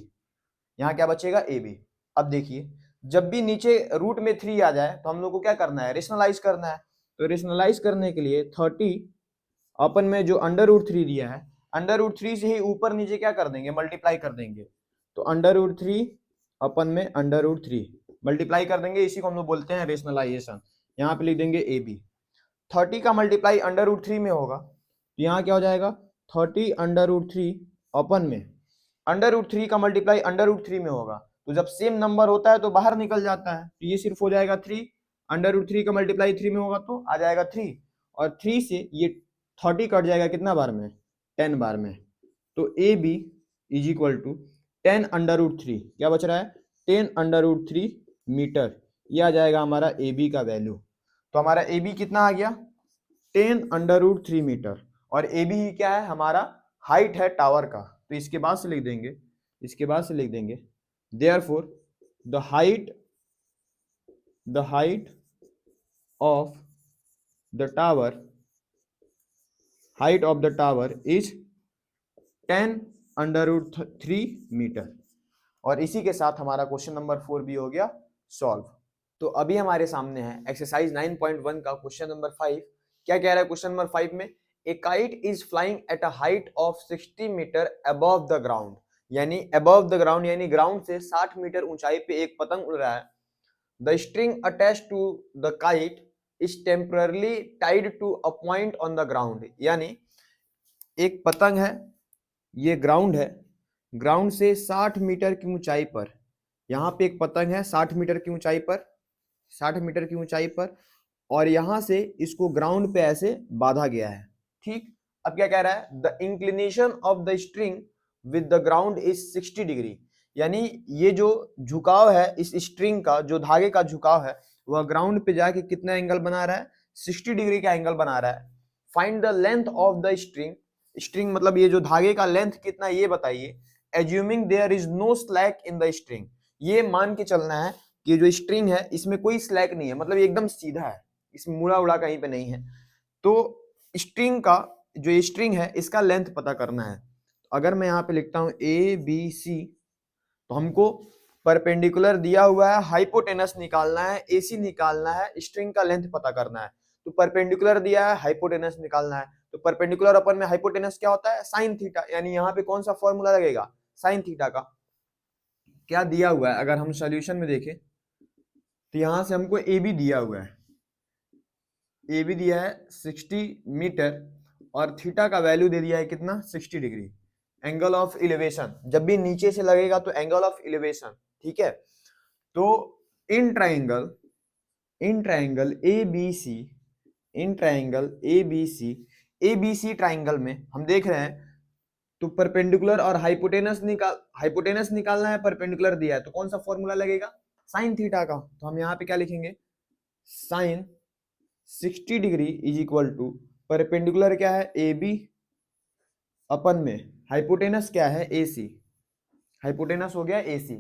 यहाँ क्या बचेगा ए बी। अब देखिए जब भी नीचे रूट में 3 आ जाए तो हम लोग को क्या करना है रेशनलाइज करना है, तो रेशनलाइज करने के लिए 30 अपन में जो √3 दिया है √3 से ही ऊपर नीचे क्या कर देंगे मल्टीप्लाई कर देंगे, तो √3 अपन में √3 मल्टीप्लाई कर देंगे, इसी को हम लोग बोलते हैं रेशनलाइजेशन। यहाँ पे लिख देंगे ए बी। 30 का मल्टीप्लाई √3 में होगा तो यहाँ क्या हो जाएगा 30 √3 अपन में √3 का मल्टीप्लाई √3 में होगा, तो जब सेम नंबर होता है तो बाहर निकल जाता है, तो ये सिर्फ हो जाएगा 3, √3 का मल्टीप्लाई 3 में होगा तो आ जाएगा 3, और 3 से ये 30 कट जाएगा कितना बार में 10 बार में, तो A B is equal to 10 √3 क्या बच रहा है 10 √3 मीटर, ये आ जाएगा हमारा ए बी का वैल्यू। तो हमारा ए बी कितना आ गया 10 √3 मीटर, और ए बी ही क्या है हमारा हाइट है टावर का, तो इसके बाद से लिख देंगे therefore the height of the tower is 10 √3 meter. और इसी के साथ हमारा क्वेश्चन नंबर 4 भी हो गया सॉल्व। तो अभी हमारे सामने है एक्सरसाइज 9.1 का क्वेश्चन नंबर 5। क्या कह रहा है क्वेश्चन नंबर 5 में, a kite is flying at a height of 60 meter above the ground, यानी अबव द ग्राउंड यानी ग्राउंड से 60 मीटर ऊंचाई पे एक पतंग उड़ रहा है। The string attached to the kite is temporarily tied to a point on the ground, यानी एक पतंग है, ये ग्राउंड है, ग्राउंड से 60 मीटर की ऊंचाई पर, यहाँ पे एक पतंग है 60 मीटर की ऊंचाई पर, और यहां से इसको ग्राउंड पे ऐसे बांधा गया है। ठीक, अब क्या कह रहा है, the inclination of the string with the ground is 60 degree, यानी ये जो झुकाव है इस स्ट्रिंग का, जो धागे का झुकाव है वह ग्राउंड पे जाके कितना एंगल बना रहा है 60 डिग्री का एंगल बना रहा है। Find the length of the string मतलब ये जो धागे का लेंथ कितना ये बताइए। Assuming there is no slack in the string, ये मान के चलना है कि जो स्ट्रिंग है इसमें कोई स्लैक नहीं है, मतलब एकदम सीधा है, इसमें मुड़ा उड़ा कहीं पे नहीं है। तो स्ट्रिंग का जो स्ट्रिंग है इसका लेंथ पता करना है। अगर मैं यहाँ पे लिखता हूँ ए बी सी, तो हमको परपेंडिकुलर दिया हुआ है, हाइपोटेनस निकालना है, एसी निकालना है, स्ट्रिंग का लेंथ पता करना है। तो परपेंडिकुलर दिया है, हाइपोटेनस निकालना है, तो परपेंडिकुलर अपन में हाइपोटेनस क्या होता है साइन थीटा, यानी यहाँ पे कौन सा फॉर्मूला लगेगा साइन थीटा का। क्या दिया हुआ है अगर हम सॉल्यूशन में देखें तो यहां से हमको ए बी दिया हुआ है, ए बी दिया है 60 मीटर और थीटा का वैल्यू दे दिया है कितना 60 डिग्री। एंगल ऑफ इलेवेशन जब भी नीचे से लगेगा तो एंगल ऑफ इलेवेशन, ठीक है। तो in triangle A B C triangle में हम देख रहे हैं तो परपेंडिकुलर और हाइपोटेनस निकालना है, परपेंडिकुलर दिया है तो कौन सा फॉर्मूला लगेगा साइन थीटा का। तो हम यहाँ पे क्या लिखेंगे sine 60 degree is equal to perpendicular क्या है ए बी अपन में हाइपोटेनस क्या है ए सी, हाइपोटेनस हो गया ए सी।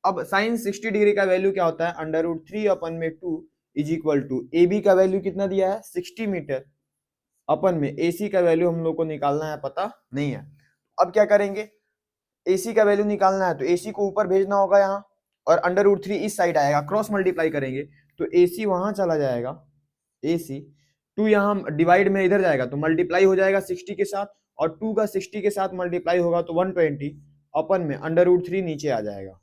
अब साइन 60 डिग्री का वैल्यू क्या होता है √3 अपन में 2 is equal to A B का वैल्यू कितना दिया है 60 मीटर अपन में ए सी का वैल्यू हम लोग को निकालना है, पता नहीं है। अब क्या करेंगे AC का वैल्यू निकालना है तो AC को ऊपर भेजना होगा यहाँ, और √3 इस साइड आएगा, क्रॉस मल्टीप्लाई करेंगे तो AC वहां चला जाएगा, AC 2 यहाँ डिवाइड में इधर जाएगा तो मल्टीप्लाई हो जाएगा 60 के साथ, और 2 का 60 के साथ मल्टीप्लाई होगा तो 120 अपन में √3 नीचे आ जाएगा।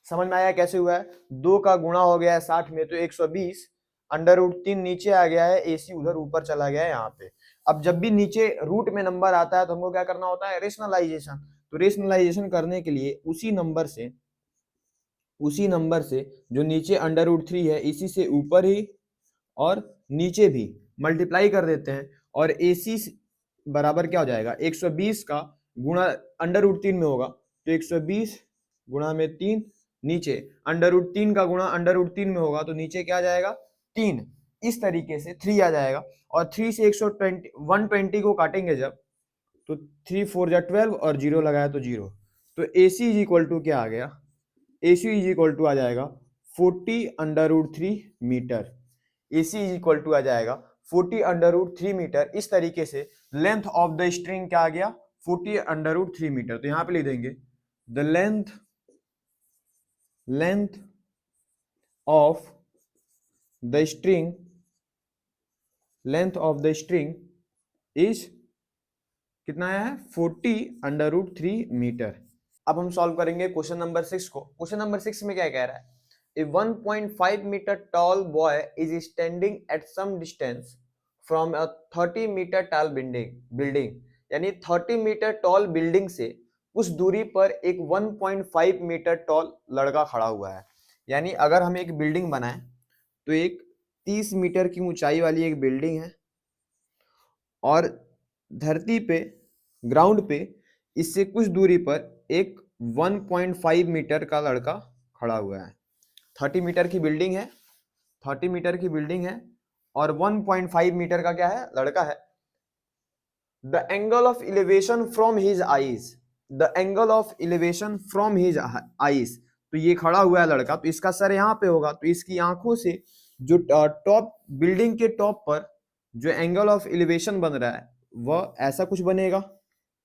समझ में आया कैसे हुआ है, 2 का गुणा हो गया है 60 में तो 120, √3 नीचे आ गया है, AC उधर ऊपर चला गया है यहाँ पे। अब जब भी नीचे रूट में नंबर आता है तो हमको क्या करना होता है रेशनलाइजेशन, तो रेशनलाइजेशन करने के लिए उसी नंबर से जो नीचे √3 है इसी से ऊपर ही और नीचे भी मल्टीप्लाई कर देते हैं और AC बराबर क्या हो जाएगा, 120 का गुणा √3 में होगा, तो 120 गुणा में 3, नीचे √3 का गुणा √3 में होगा, तो नीचे क्या आ जाएगा 3, इस तरीके से 3 आ जाएगा। और 3 से 120 को काटेंगे जब, तो 3 4 जा 12 और 0 लगाया तो 0, तो AC इज इक्वल टू क्या आ गया, AC इज इक्वल टू आ जाएगा 40√3 metre. AC is equal to आ जाएगा 40√3 मीटर। इस तरीके से लेंथ ऑफ द स्ट्रिंग क्या आ गया, 40√3 मीटर। तो यहां पे लिख देंगे the length of the string is कितना आया है, 40√3 मीटर। अब हम सॉल्व करेंगे क्वेश्चन नंबर 6 को। क्वेश्चन नंबर 6 में क्या कह रहा है, A 1.5 meter tall boy is standing at some distance from a 30 meter tall building, यानी 30 मीटर टॉल बिल्डिंग से कुछ दूरी पर एक 1.5 मीटर टॉल लड़का खड़ा हुआ है। यानी अगर हम एक बिल्डिंग बनाएं तो एक 30 मीटर की ऊंचाई वाली एक बिल्डिंग है और धरती पे ग्राउंड पे इससे कुछ दूरी पर एक 1.5 मीटर का लड़का खड़ा हुआ है। 30 मीटर की बिल्डिंग है, 30 मीटर की बिल्डिंग है और 1.5 मीटर का क्या है, लड़का है। The angle of elevation from his eyes, the angle of elevation from his eyes, तो ये खड़ा हुआ है लड़का, तो इसका सर यहाँ पे होगा, तो इसकी आंखों से जो टॉप बिल्डिंग के टॉप पर जो एंगल ऑफ इलिवेशन बन रहा है वह ऐसा कुछ बनेगा।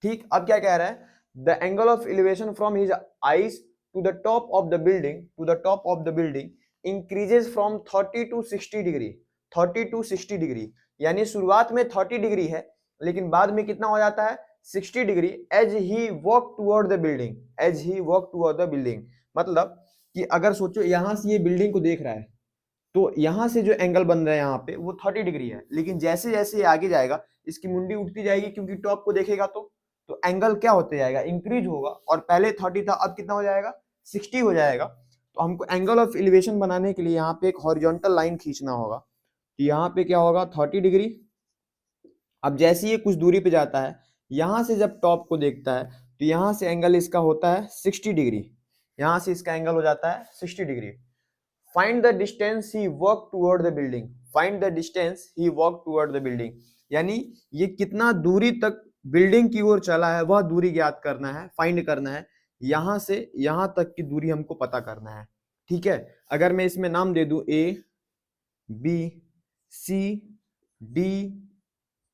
ठीक, अब क्या कह रहा है, the angle of elevation from his eyes to the top of the building increases from 30 to 60 degree, 30 to 60 degree, यानी शुरुआत में 30 डिग्री है लेकिन बाद में कितना हो जाता है, 60 degree. As he walk toward the building, मतलब कि अगर सोचो यहां से ये बिल्डिंग को देख रहा है तो यहां से जो एंगल बन रहा है यहाँ पे वो 30 डिग्री है, लेकिन जैसे जैसे ये आगे जाएगा इसकी मुंडी उठती जाएगी क्योंकि टॉप को देखेगा तो एंगल क्या होते जाएगा, इंक्रीज होगा, और पहले 30 था अब कितना हो जाएगा, 60 हो जाएगा। तो हमको एंगल ऑफ एलिवेशन बनाने के लिए यहाँ पे एक हॉरिजॉन्टल लाइन खींचना होगा, तो यहाँ पे क्या होगा 30 डिग्री। अब जैसे ये कुछ दूरी पे जाता है, यहाँ से जब टॉप को देखता है तो यहाँ से एंगल इसका होता है 60 डिग्री, यहाँ से इसका एंगल हो जाता है 60 degree. Find the distance he walk toward the building, find the distance he walk toward the building, यानी ये कितना दूरी तक बिल्डिंग की ओर चला है वह दूरी ज्ञात करना है, फाइंड करना है। यहां से यहां तक की दूरी हमको पता करना है। ठीक है, अगर मैं इसमें नाम दे दूं A B C D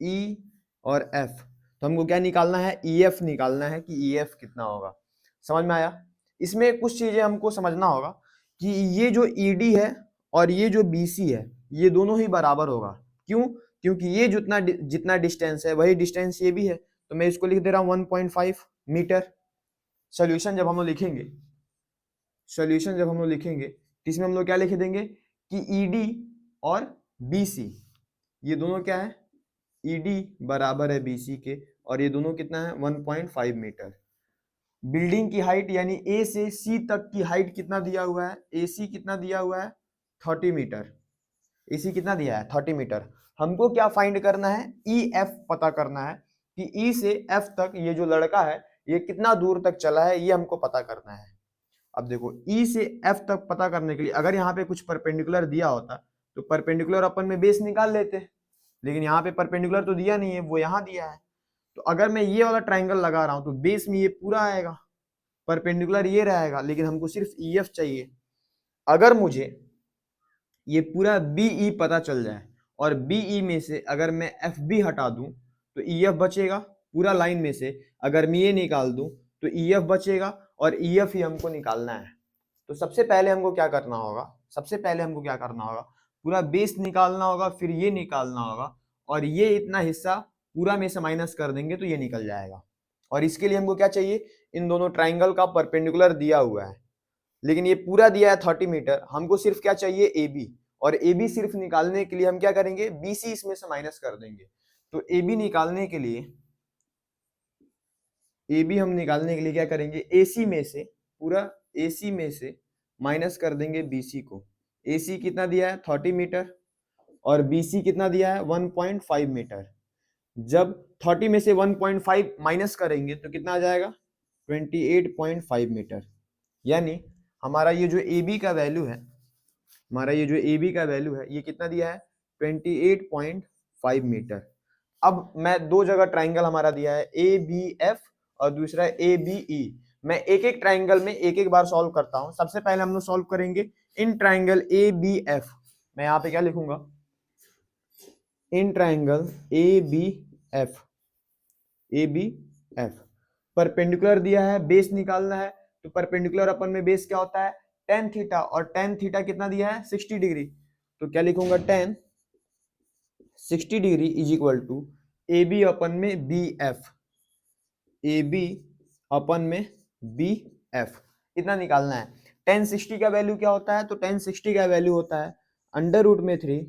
E और F, तो हमको क्या निकालना है, EF निकालना है कि EF कितना होगा। समझ में आया? इसमें कुछ चीजें हमको समझना होगा कि ये जो ED है और ये जो BC है ये दोनों ही बराबर होगा। क्यों? क्योंकि ये जितना डिस्टेंस है वही डिस्टेंस ये भी है, तो मैं इसको लिख दे रहा हूं 1.5 मीटर। सोल्यूशन जब हम लोग लिखेंगे, तो इसमें हम लोग क्या लिख देंगे कि ED और BC ये दोनों क्या है, ED बराबर है BC के और ये दोनों कितना है 1.5 मीटर। बिल्डिंग की हाइट यानी A से C तक की हाइट कितना दिया हुआ है, AC कितना दिया हुआ है 30 मीटर, AC कितना दिया है 30 मीटर। हमको क्या फाइंड करना है, EF पता करना है कि E से F तक ये जो लड़का है ये कितना दूर तक चला है, ये हमको पता करना है। अब देखो E से F तक पता करने के लिए अगर यहाँ पे कुछ परपेंडिकुलर दिया होता तो परपेंडिकुलर अपन में बेस निकाल लेते, लेकिन यहाँ पे परपेंडिकुलर तो दिया नहीं है, वो यहाँ दिया है। तो अगर मैं ये वाला ट्राइंगल लगा रहा हूँ तो बेस में ये पूरा आएगा, परपेंडिकुलर ये रहेगा, लेकिन हमको सिर्फ EF चाहिए। अगर मुझे ये पूरा BE पता चल जाए और BE में से अगर मैं FB हटा दूं तो EF बचेगा पूरा लाइन में से, अगर मैं ये निकाल दूं तो EF बचेगा और EF ही हमको निकालना है। तो सबसे पहले हमको क्या करना होगा, पूरा बेस निकालना होगा, फिर ये निकालना होगा और ये इतना हिस्सा पूरा में से माइनस कर देंगे तो ये निकल जाएगा। और इसके लिए हमको क्या चाहिए, इन दोनों ट्राइंगल का परपेंडिकुलर दिया हुआ है, लेकिन ये पूरा दिया है 30 मीटर, हमको सिर्फ क्या चाहिए AB, और AB सिर्फ निकालने के लिए हम क्या करेंगे, BC इसमें से माइनस कर देंगे। तो AB निकालने के लिए हम निकालने के लिए क्या करेंगे, AC में से पूरा AC में से माइनस कर देंगे BC को। AC कितना दिया है 30 मीटर और BC कितना दिया है 1.5 मीटर। जब 30 में से 1.5 माइनस करेंगे तो कितना आ जाएगा 28.5 मीटर। यानी हमारा ये जो AB का वैल्यू है, हमारा ये जो AB का वैल्यू है ये कितना दिया है 28.5 मीटर। अब मैं दो जगह ट्राइंगल हमारा दिया है ABF और दूसरा है ABE। मैं एक एक ट्राइंगल में एक एक बार सॉल्व करता हूं। सबसे पहले हम लोग सॉल्व करेंगे इन ट्राइंगल ABF। मैं यहाँ पे क्या लिखूंगा, इन ट्राइंगल ABF परपेंडिकुलर दिया है, बेस निकालना है। तो परपेंडिकुलर अपन में बेस क्या होता है tan थीटा, और tan थीटा कितना दिया है 60 डिग्री। तो क्या लिखूंगा tan 60 degree is equal to AB upon में BF, AB अपन में BF इतना निकालना है। tan 60 का वैल्यू क्या होता है, तो tan 60 का वैल्यू होता है अंडर रूट में 3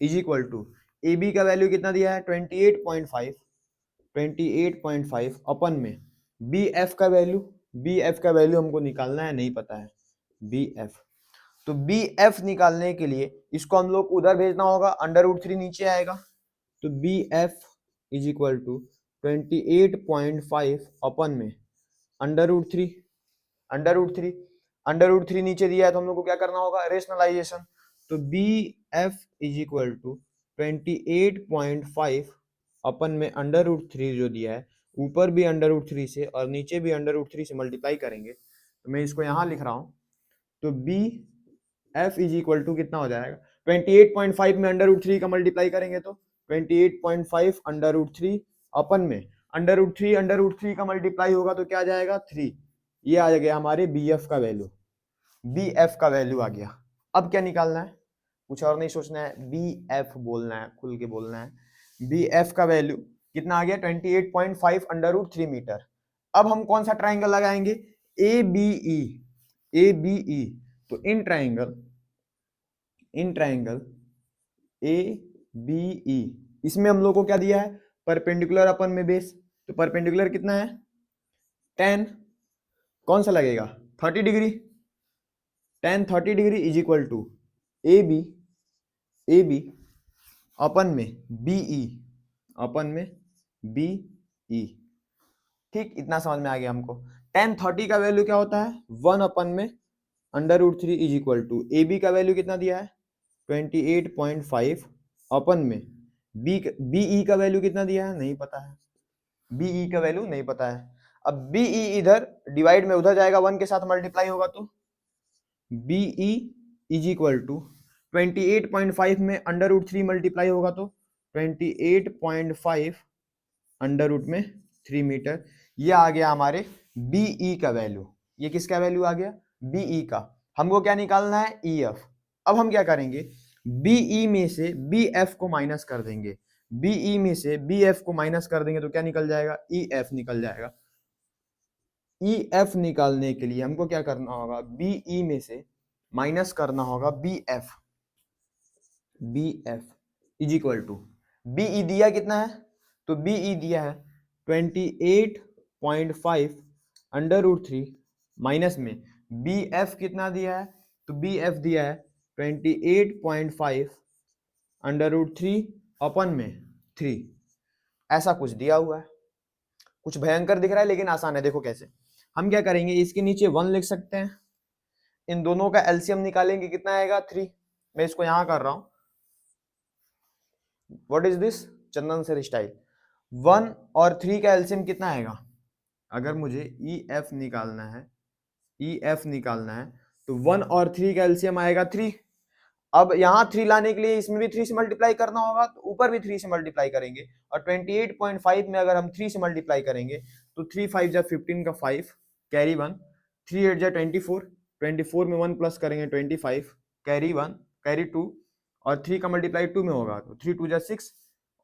इज इक्वल टू AB का वैल्यू कितना दिया है 28.5 अपन में BF का वैल्यू हमको निकालना है, नहीं पता है BF। तो BF निकालने के लिए इसको हम लोग उधर भेजना होगा, अंडर रूट 3 नीचे आएगा। तो BF is equal to 28.5 upon में under root 3, under root three नीचे दिया है तो हम लोग को क्या करना होगा रेशनलाइजेशन। तो BF is equal to 28.5 upon में अंडर रूट 3 जो दिया है, ऊपर भी अंडर रूट 3 से और नीचे भी अंडर रूट 3 से मल्टीप्लाई करेंगे। तो मैं इसको यहाँ लिख रहा हूँ। तो BF इज इक्वल टू कितना हो जाएगा 28.5 में अंडर रूट 3 का मल्टीप्लाई करेंगे तो 28.5 अंडर रूट 3 अपन में अंडर रूट 3 का मल्टीप्लाई होगा तो क्या आ जाएगा 3। ये आ गया हमारे BF का वैल्यू, BF का वैल्यू आ गया। अब क्या निकालना है, कुछ और नहीं सोचना है, BF बोलना है, खुल के बोलना है। BF का वैल्यू कितना आ गया 28.5 अंडर रूट 3 मीटर। अब हम कौन सा ट्राइंगल लगाएंगे ABE, ABE। तो इन ट्राइंगल ABE इसमें हम लोग को क्या दिया है परपेंडिकुलर अपन में बेस। तो परपेंडिकुलर कितना है tan, कौन सा लगेगा 30 degree, tan 30 degree is equal to AB upon में BE, अपन में BE। ठीक, इतना समझ में आ गया हमको। tan 30 का वैल्यू क्या होता है 1 अपन में under root 3 is equal to AB का वैल्यू कितना दिया है 28.5 अपन में BE का वैल्यू कितना दिया है नहीं पता है, BE का वैल्यू नहीं पता है। अब BE इधर डिवाइड में उधर जाएगा 1 के साथ मल्टीप्लाई होगा तो BE इज इक्वल टू 28.5 में अंडर रूट 3 मल्टीप्लाई होगा तो 28.5 अंडर रूट में 3 मीटर। ये आ गया हमारे BE का वैल्यू। ये किसका वैल्यू आ गया BE का। हमको क्या निकालना है EF। अब हम क्या करेंगे BE में से BF को माइनस कर देंगे, BE में से BF को माइनस कर देंगे तो क्या निकल जाएगा EF निकल जाएगा। EF निकालने के लिए हमको क्या करना होगा BE में से माइनस करना होगा BF is equal to BE दिया कितना है तो BE दिया है 28.5 अंडर रूट 3 माइनस में BF कितना दिया है तो BF दिया है 28.5 अंडर रूट 3 अपन में 3। ऐसा कुछ दिया हुआ है, कुछ भयंकर दिख रहा है लेकिन आसान है। देखो कैसे हम क्या करेंगे, इसके नीचे 1 लिख सकते हैं, इन दोनों का एलसीएम निकालेंगे कितना आएगा 3। मैं इसको यहां कर रहा हूं, what is this Chandan sir style. 1 और 3 का एलसीएम कितना आएगा, अगर मुझे EF निकालना है तो 1 और 3 का एलसीएम आएगा 3। अब यहाँ 3 लाने के लिए इसमें भी 3 से मल्टीप्लाई करना होगा तो ऊपर भी 3 से मल्टीप्लाई करेंगे, और 28.5 में अगर हम 3 से मल्टीप्लाई करेंगे तो 3 5 जा 15 का 5 कैरी 1, 3 8 जा 24 में 1 प्लस करेंगे 25 कैरी 1 कैरी 2, और 3 का मल्टीप्लाई 2 में होगा तो 3 2 जा 6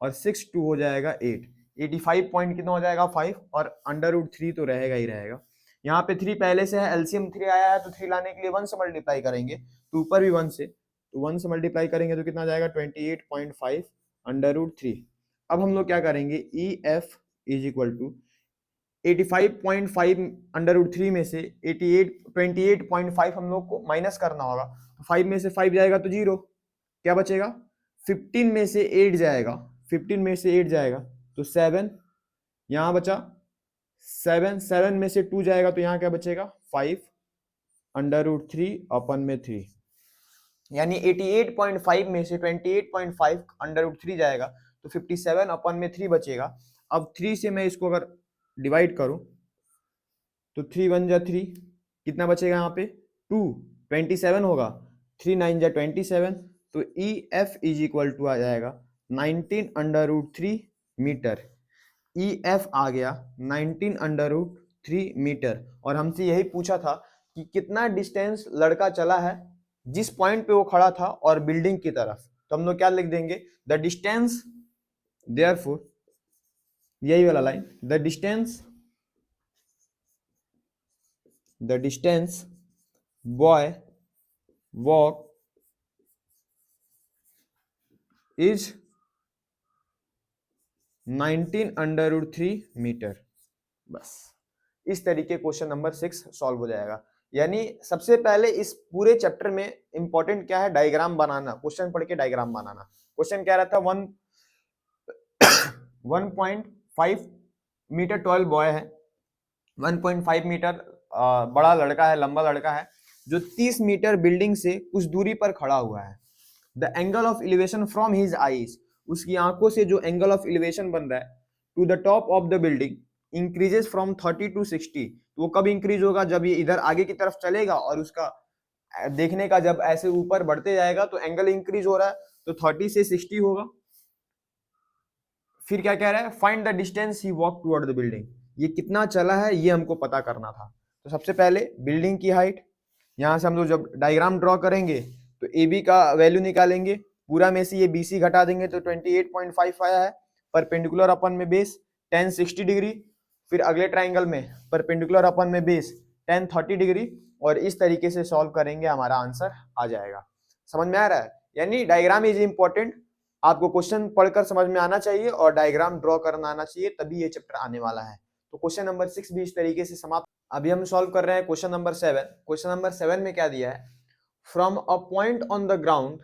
और 6 2 हो जाएगा 8। 85 पॉइंट कितना हो जाएगा 5, और अंडर रूट 3 तो रहेगा ही रहेगा। यहाँ पे 3 पहले से है, एलसीएम 3 आया है तो 3 लाने के लिए 1 से मल्टीप्लाई करेंगे तो ऊपर भी 1 से, तो 1 से मल्टीप्लाई करेंगे तो कितना आ जाएगा 28.5 अंडर रूट 3। अब हम लोग क्या करेंगे EF is equal to 85.5 under root 3 में से 28.5 हम लोग को माइनस करना होगा, तो 5 में से 5 जाएगा तो 0, क्या बचेगा 15 में से 8 जाएगा, 15 में से 8 जाएगा तो 7, यहाँ बचा 7, 7 में से 2 जाएगा तो यहाँ क्या बचेगा 5 √3 अपन में 3, यानी 88.5 में से 28.5 √3 जाएगा तो 57 अपन में 3 बचेगा। अब 3 से मैं इसको अगर डिवाइड करूं तो 3 1 जा 3, कितना बचेगा यहाँ पे 2, 27 होगा, 3 9 जा 27, तो EF इज इक्वल टू आ जाएगा 19 √3 मीटर। EF आ गया 19 √3 मीटर। और हमसे यही पूछा था कि कितना डिस्टेंस लड़का चला है जिस पॉइंट पे वो खड़ा था और बिल्डिंग की तरफ, तो हम लोग क्या लिख देंगे, द डिस्टेंस, देयरफॉर यही वाला line, the distance by walk is 19 √3 metre. बस इस तरीके क्वेश्चन नंबर 6 सॉल्व हो जाएगा। यानी सबसे पहले इस पूरे चैप्टर में इंपॉर्टेंट क्या है, डायग्राम बनाना, क्वेश्चन पढ़ के डायग्राम बनाना। क्वेश्चन क्या रहता है, 1.5 मीटर टॉल बॉय है, 1.5 मीटर बड़ा लड़का है, लंबा लड़का है, जो 30 मीटर बिल्डिंग से कुछ दूरी पर खड़ा हुआ है। The angle of elevation from his eyes, उसकी आंखों से जो एंगल ऑफ एलिवेशन बन रहा है to the top of the building increases from 30 to 60। तो वो कब इंक्रीज होगा, जब ये इधर आगे की तरफ चलेगा और उसका देखने का जब ऐसे ऊपर बढ़ते जाएगा तो एंगल इंक्रीज हो रहा है, तो 30 से 60 होगा। फिर क्या कह रहा है, find the distance he walk toward the building, ये कितना चला है ये हमको पता करना था। तो सबसे पहले बिल्डिंग की हाइट, यहां से हम लोग जब डायग्राम ड्रॉ करेंगे तो ए बी का वैल्यू निकालेंगे, पूरा में से ये BC घटा देंगे तो 28.5 आया है। परपेंडिकुलर अपन में बेस tan 60 डिग्री, फिर अगले ट्राइंगल में परपेंडिकुलर अपन में बेस tan 30 डिग्री, और इस तरीके से सॉल्व करेंगे, हमारा आंसर आ जाएगा। समझ में आ रहा है, यानी डायग्राम इज इंपॉर्टेंट, आपको क्वेश्चन पढ़कर समझ में आना चाहिए और डायग्राम ड्रॉ करना आना चाहिए, तभी ये चैप्टर आने वाला है। तो क्वेश्चन नंबर 6 भी इस तरीके से समाप्त। अभी हम सॉल्व कर रहे हैं क्वेश्चन नंबर 7। क्वेश्चन नंबर 7 में क्या दिया है, from a point on the ground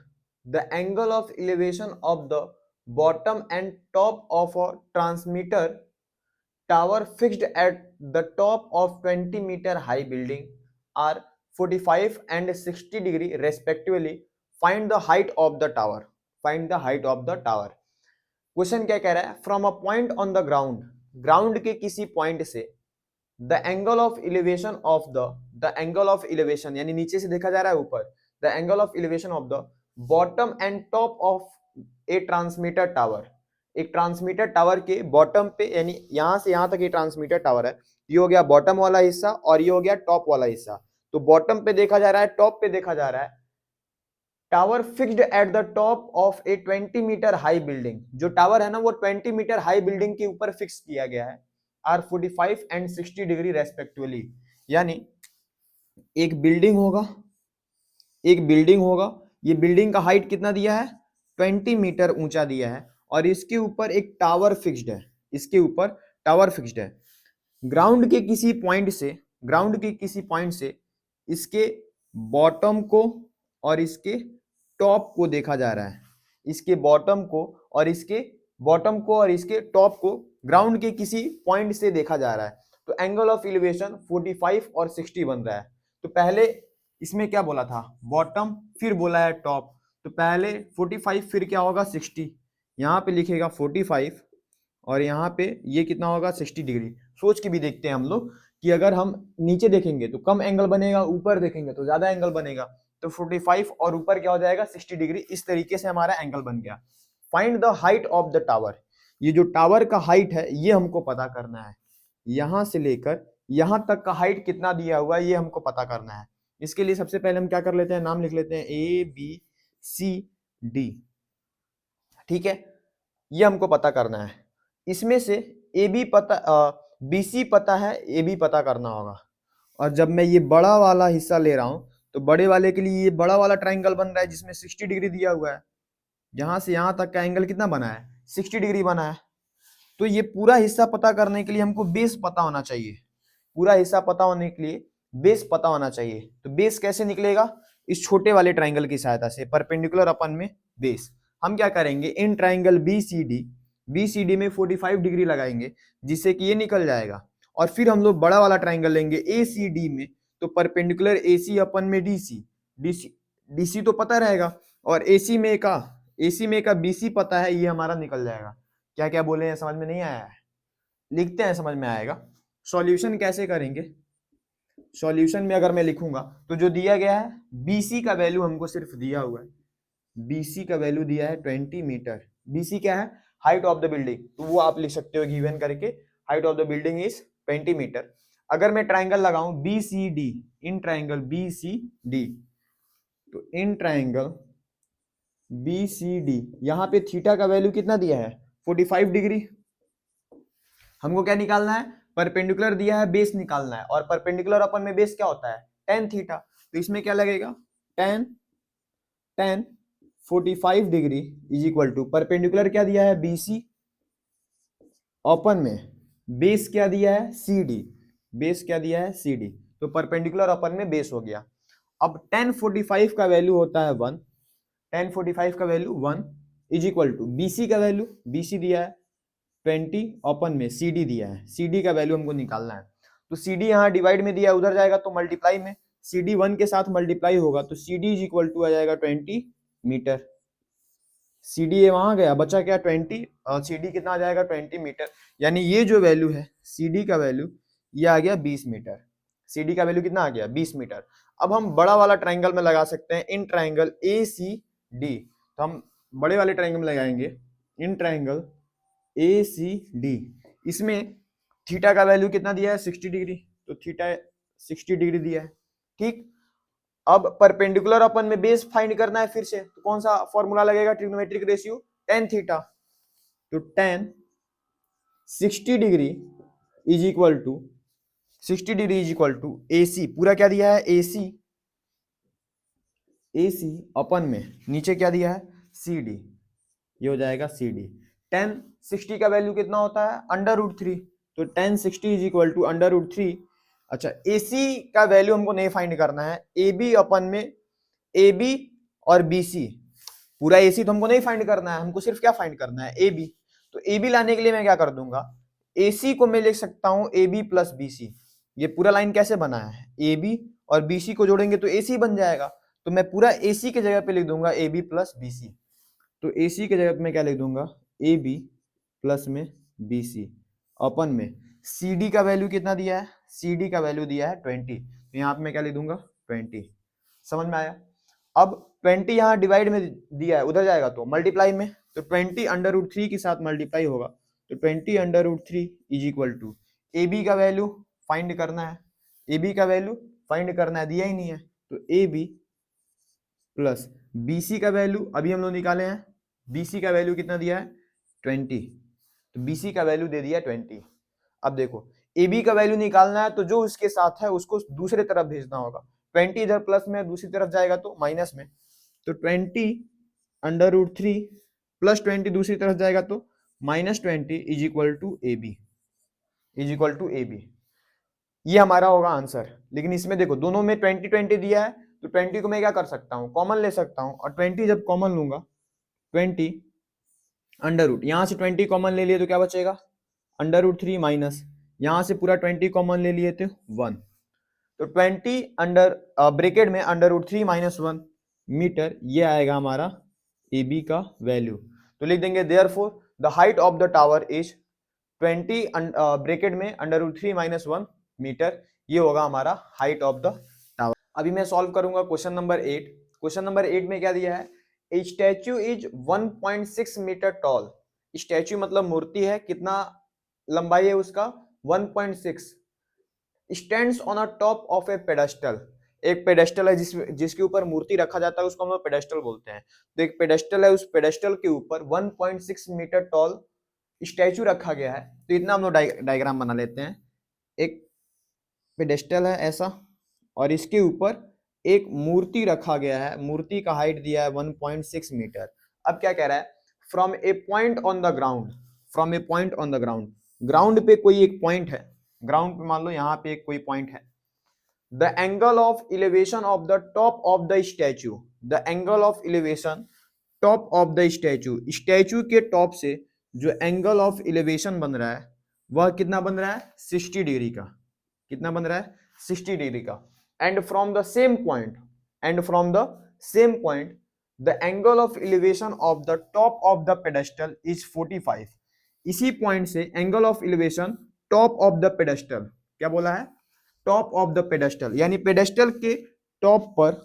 the angle of elevation of the bottom and top of a transmitter tower fixed at the top of 20 metre high building are 45 and 60 degree respectively, find the height of the tower, find the height of the tower. Question क्या कह रहा है, from a point on the ground, ground के किसी point से, the angle of elevation of the angle of elevation यानी नीचे से देखा जा रहा है ऊपर, the angle of elevation of the bottom and top of A transmitter tower, एक ट्रांसमीटर टावर के बॉटम पे, यानी यहां से यहां तक ये ट्रांसमीटर टावर है, ये हो गया बॉटम वाला हिस्सा और ये हो गया टॉप वाला हिस्सा। तो बॉटम पे देखा जा रहा है, टॉप पे देखा जा रहा है, tower fixed at the top of a 20 metre high building, जो टावर है ना वो 20 मीटर हाई बिल्डिंग के ऊपर फिक्स किया गया है, आर 45 and 60 डिग्री रेस्पेक्टिवली। यानी एक बिल्डिंग होगा, एक बिल्डिंग होगा, ये बिल्डिंग का हाइट कितना दिया है 20 मीटर ऊंचा दिया है, और इसके ऊपर एक टावर फिक्स्ड है, इसके ऊपर टावर फिक्स्ड है। ग्राउंड के किसी पॉइंट से, ग्राउंड के किसी पॉइंट से इसके बॉटम को और इसके टॉप को देखा जा रहा है, इसके बॉटम को और इसके बॉटम को और इसके टॉप को ग्राउंड के किसी पॉइंट से देखा जा रहा है। तो एंगल ऑफ एलिवेशन 45 और 60 बन रहा है। तो पहले इसमें क्या बोला था, बॉटम, फिर बोला है टॉप, तो पहले 45 फिर क्या होगा 60, यहाँ पे लिखेगा 45 और यहाँ पे ये कितना होगा 60 डिग्री। सोच के भी देखते हैं हम लोग कि अगर हम नीचे देखेंगे तो कम एंगल बनेगा, ऊपर देखेंगे तो ज्यादा एंगल बनेगा, तो 45 और ऊपर क्या हो जाएगा 60 डिग्री। इस तरीके से हमारा एंगल बन गया। Find the height of the tower, ये जो टावर का हाइट है ये हमको पता करना है, यहां से लेकर यहां तक का हाइट कितना दिया हुआ है ये हमको पता करना है। इसके लिए सबसे पहले हम क्या कर लेते हैं, नाम लिख लेते हैं ABCD, ठीक है, ये हमको पता करना है। इसमें से AB पता, BC पता है, AB पता करना होगा। और जब मैं ये बड़ा वाला हिस्सा ले रहा हूं तो बड़े वाले के लिए ये बड़ा वाला ट्राइंगल बन रहा है जिसमें 60 डिग्री दिया हुआ है, यहां से यहां तक का एंगल कितना बना है 60 डिग्री बना है। तो ये पूरा हिस्सा पता करने के लिए हमको बेस पता होना चाहिए, पूरा हिस्सा पता होने के लिए बेस पता होना चाहिए। तो बेस कैसे निकलेगा, इस छोटे वाले ट्राइंगल की सहायता से, परपेंडिकुलर अपन में बेस। हम क्या करेंगे, इन ट्राइंगल BCD में 45 डिग्री लगाएंगे जिससे कि ये निकल जाएगा। और फिर हम लोग बड़ा वाला ट्राइंगल लेंगे ACD में, तो परपेंडिकुलर AC अपन में DC तो पता रहेगा, और AC में का BC पता है, ये हमारा निकल जाएगा। क्या क्या बोले हैं, समझ में नहीं आया है? लिखते हैं, समझ में आएगा। सॉल्यूशन कैसे करेंगे, सॉल्यूशन में अगर मैं लिखूंगा तो जो दिया गया है BC का वैल्यू हमको सिर्फ दिया हुआ है, BC का वैल्यू दिया है 20 मीटर। BC क्या है, हाइट ऑफ द बिल्डिंग, तो वो आप लिख सकते हो गिवन करके, height of the building is 20 metre. अगर मैं ट्राइंगल लगाऊं BCD, इन ट्राइंगल BCD, तो इन ट्राइंगल BCD यहां पे थीटा का वैल्यू कितना दिया है, 45 डिग्री। हमको क्या निकालना है, परपेंडिकुलर दिया है, बेस निकालना है, और परपेंडिकुलर अपन में बेस क्या होता है, tan थीटा। तो इसमें क्या लगेगा, tan 45 degree is equal to perpendicular क्या दिया है BC, ओपन में बेस क्या दिया है CD, बेस क्या दिया है CD, तो परपेंडिकुलर ओपन में बेस हो गया। अब tan 45 का वैल्यू होता है 1, tan 45 का value 1 is equal to BC का वैल्यू, BC दिया है 20, ओपन में CD दिया है, CD का वैल्यू हमको निकालना है। तो CD यहाँ डिवाइड में दिया है, उधर जाएगा तो मल्टीप्लाई में, CD 1 के साथ मल्टीप्लाई होगा तो CD इज इक्वल टू आ जाएगा 20 मीटर। CD ये वहां गया, बचा क्या 20, और CD कितना आ जाएगा 20 मीटर, यानी ये जो वैल्यू है CD का वैल्यू ये आ गया 20 मीटर। CD का वैल्यू कितना आ गया 20 मीटर। अब हम बड़ा वाला ट्राइंगल में लगा सकते हैं, इन ट्राइंगल ACD, तो हम बड़े वाले ट्राइंगल में लगाएंगे, इन ट्राइंगल ACD, इसमें थीटा का वैल्यू कितना दिया है 60 डिग्री, तो थीटा 60 डिग्री दिया है, ठीक। अब परपेंडिकुलर अपन में बेस फाइंड करना है फिर से, तो कौन सा फॉर्मूला लगेगा, ट्रिग्नोमेट्रिक रेशियो tan थीटा, तो tan 60 degree is equal to 60 degree is equal to AC, पूरा क्या दिया है AC अपन में नीचे क्या दिया है CD, ये हो जाएगा CD। tan 60 का वैल्यू कितना होता है √3, तो tan 60 इज इक्वल टू √3। अच्छा, AC का वैल्यू हमको नहीं फाइंड करना है, AB अपन में AB और BC, पूरा AC तो हमको नहीं फाइंड करना है, हमको सिर्फ क्या फाइंड करना है AB। तो AB लाने के लिए मैं क्या कर दूंगा, AC को मैं लिख सकता हूं AB प्लस BC। ये पूरा लाइन कैसे बना है, AB और BC को जोड़ेंगे तो AC बन जाएगा, तो मैं पूरा AC के जगह पे लिख दूंगा AB प्लस BC। तो AC के जगह पे मैं क्या लिख दूंगा AB प्लस में BC, अपन में CD का वैल्यू कितना दिया है, CD का वैल्यू दिया है 20, तो यहाँ पे मैं क्या लिख दूंगा 20। समझ में आया। अब 20 यहाँ डिवाइड में दिया है, उधर जाएगा तो मल्टीप्लाई में, तो 20 √3 के साथ मल्टीप्लाई होगा, तो 20 √3 इज इक्वल टू AB का वैल्यू फाइंड करना है, AB का वैल्यू फाइंड करना है, दिया ही नहीं है, तो AB प्लस BC का वैल्यू अभी हम लोग निकाले हैं, BC का वैल्यू कितना दिया है 20, तो BC का वैल्यू दे दिया 20। अब देखो AB का वैल्यू निकालना है, तो जो उसके साथ है उसको दूसरे तरफ भेजना होगा, 20 इधर प्लस में, दूसरी तरफ जाएगा तो माइनस में, तो 20 √3 प्लस 20 दूसरी तरफ जाएगा तो -20 इज इक्वल टू AB, ये हमारा होगा आंसर। लेकिन इसमें देखो दोनों में 20 दिया है, तो 20 को मैं क्या कर सकता हूँ कॉमन ले सकता हूँ, और 20 जब कॉमन लूंगा 20 √, यहां से 20 कॉमन ले लिए तो क्या बचेगा √3 माइनस, यहां से पूरा 20 कॉमन ले लिए थे 1, तो 20 अंडर ब्रैकेट में √3 माइनस 1 मीटर, ये आएगा हमारा AB का वैल्यू। तो लिख देंगे therefore the height of the tower is 20 bracket में √3 माइनस 1 मीटर, ये होगा हमारा हाइट ऑफ द टावर। अभी मैं सॉल्व करूंगा क्वेश्चन नंबर 8। क्वेश्चन नंबर 8 में क्या दिया है, a statue is 1.6 metre tall, statue मतलब मूर्ति है, कितना लंबाई है उसका 1.6, stands on a top of a pedestal, एक पेडेस्टल है जिसके ऊपर मूर्ति रखा जाता है, उसको हम लोग पेडेस्टल बोलते हैं। तो एक पेडेस्टल है, उस पेडेस्टल के ऊपर 1.6 मीटर टॉल स्टैचू रखा गया है। तो इतना हम लोग डायग्राम बना लेते हैं, एक पेडेस्टल है ऐसा, और इसके ऊपर एक मूर्ति रखा गया है, मूर्ति का हाइट दिया है 1.6 मीटर। अब क्या कह रहा है, from A point on the ground, from A point on the ground, ground पे कोई एक पॉइंट है, ग्राउंड पे मान लो यहाँ पे एक कोई पॉइंट है, the angle of elevation of the top of the statue, the angle of elevation top of the statue, statue के टॉप से जो एंगल ऑफ एलिवेशन बन रहा है वह कितना बन रहा है, 60 डिग्री का। कितना बन रहा है, 60 डिग्री का। And from the same point, the angle of elevation of the top of the pedestal is 45। इसी पॉइंट से angle of elevation top of the pedestal, क्या बोला है, टॉप ऑफ द पेडेस्टल, यानी पेडेस्टल के टॉप पर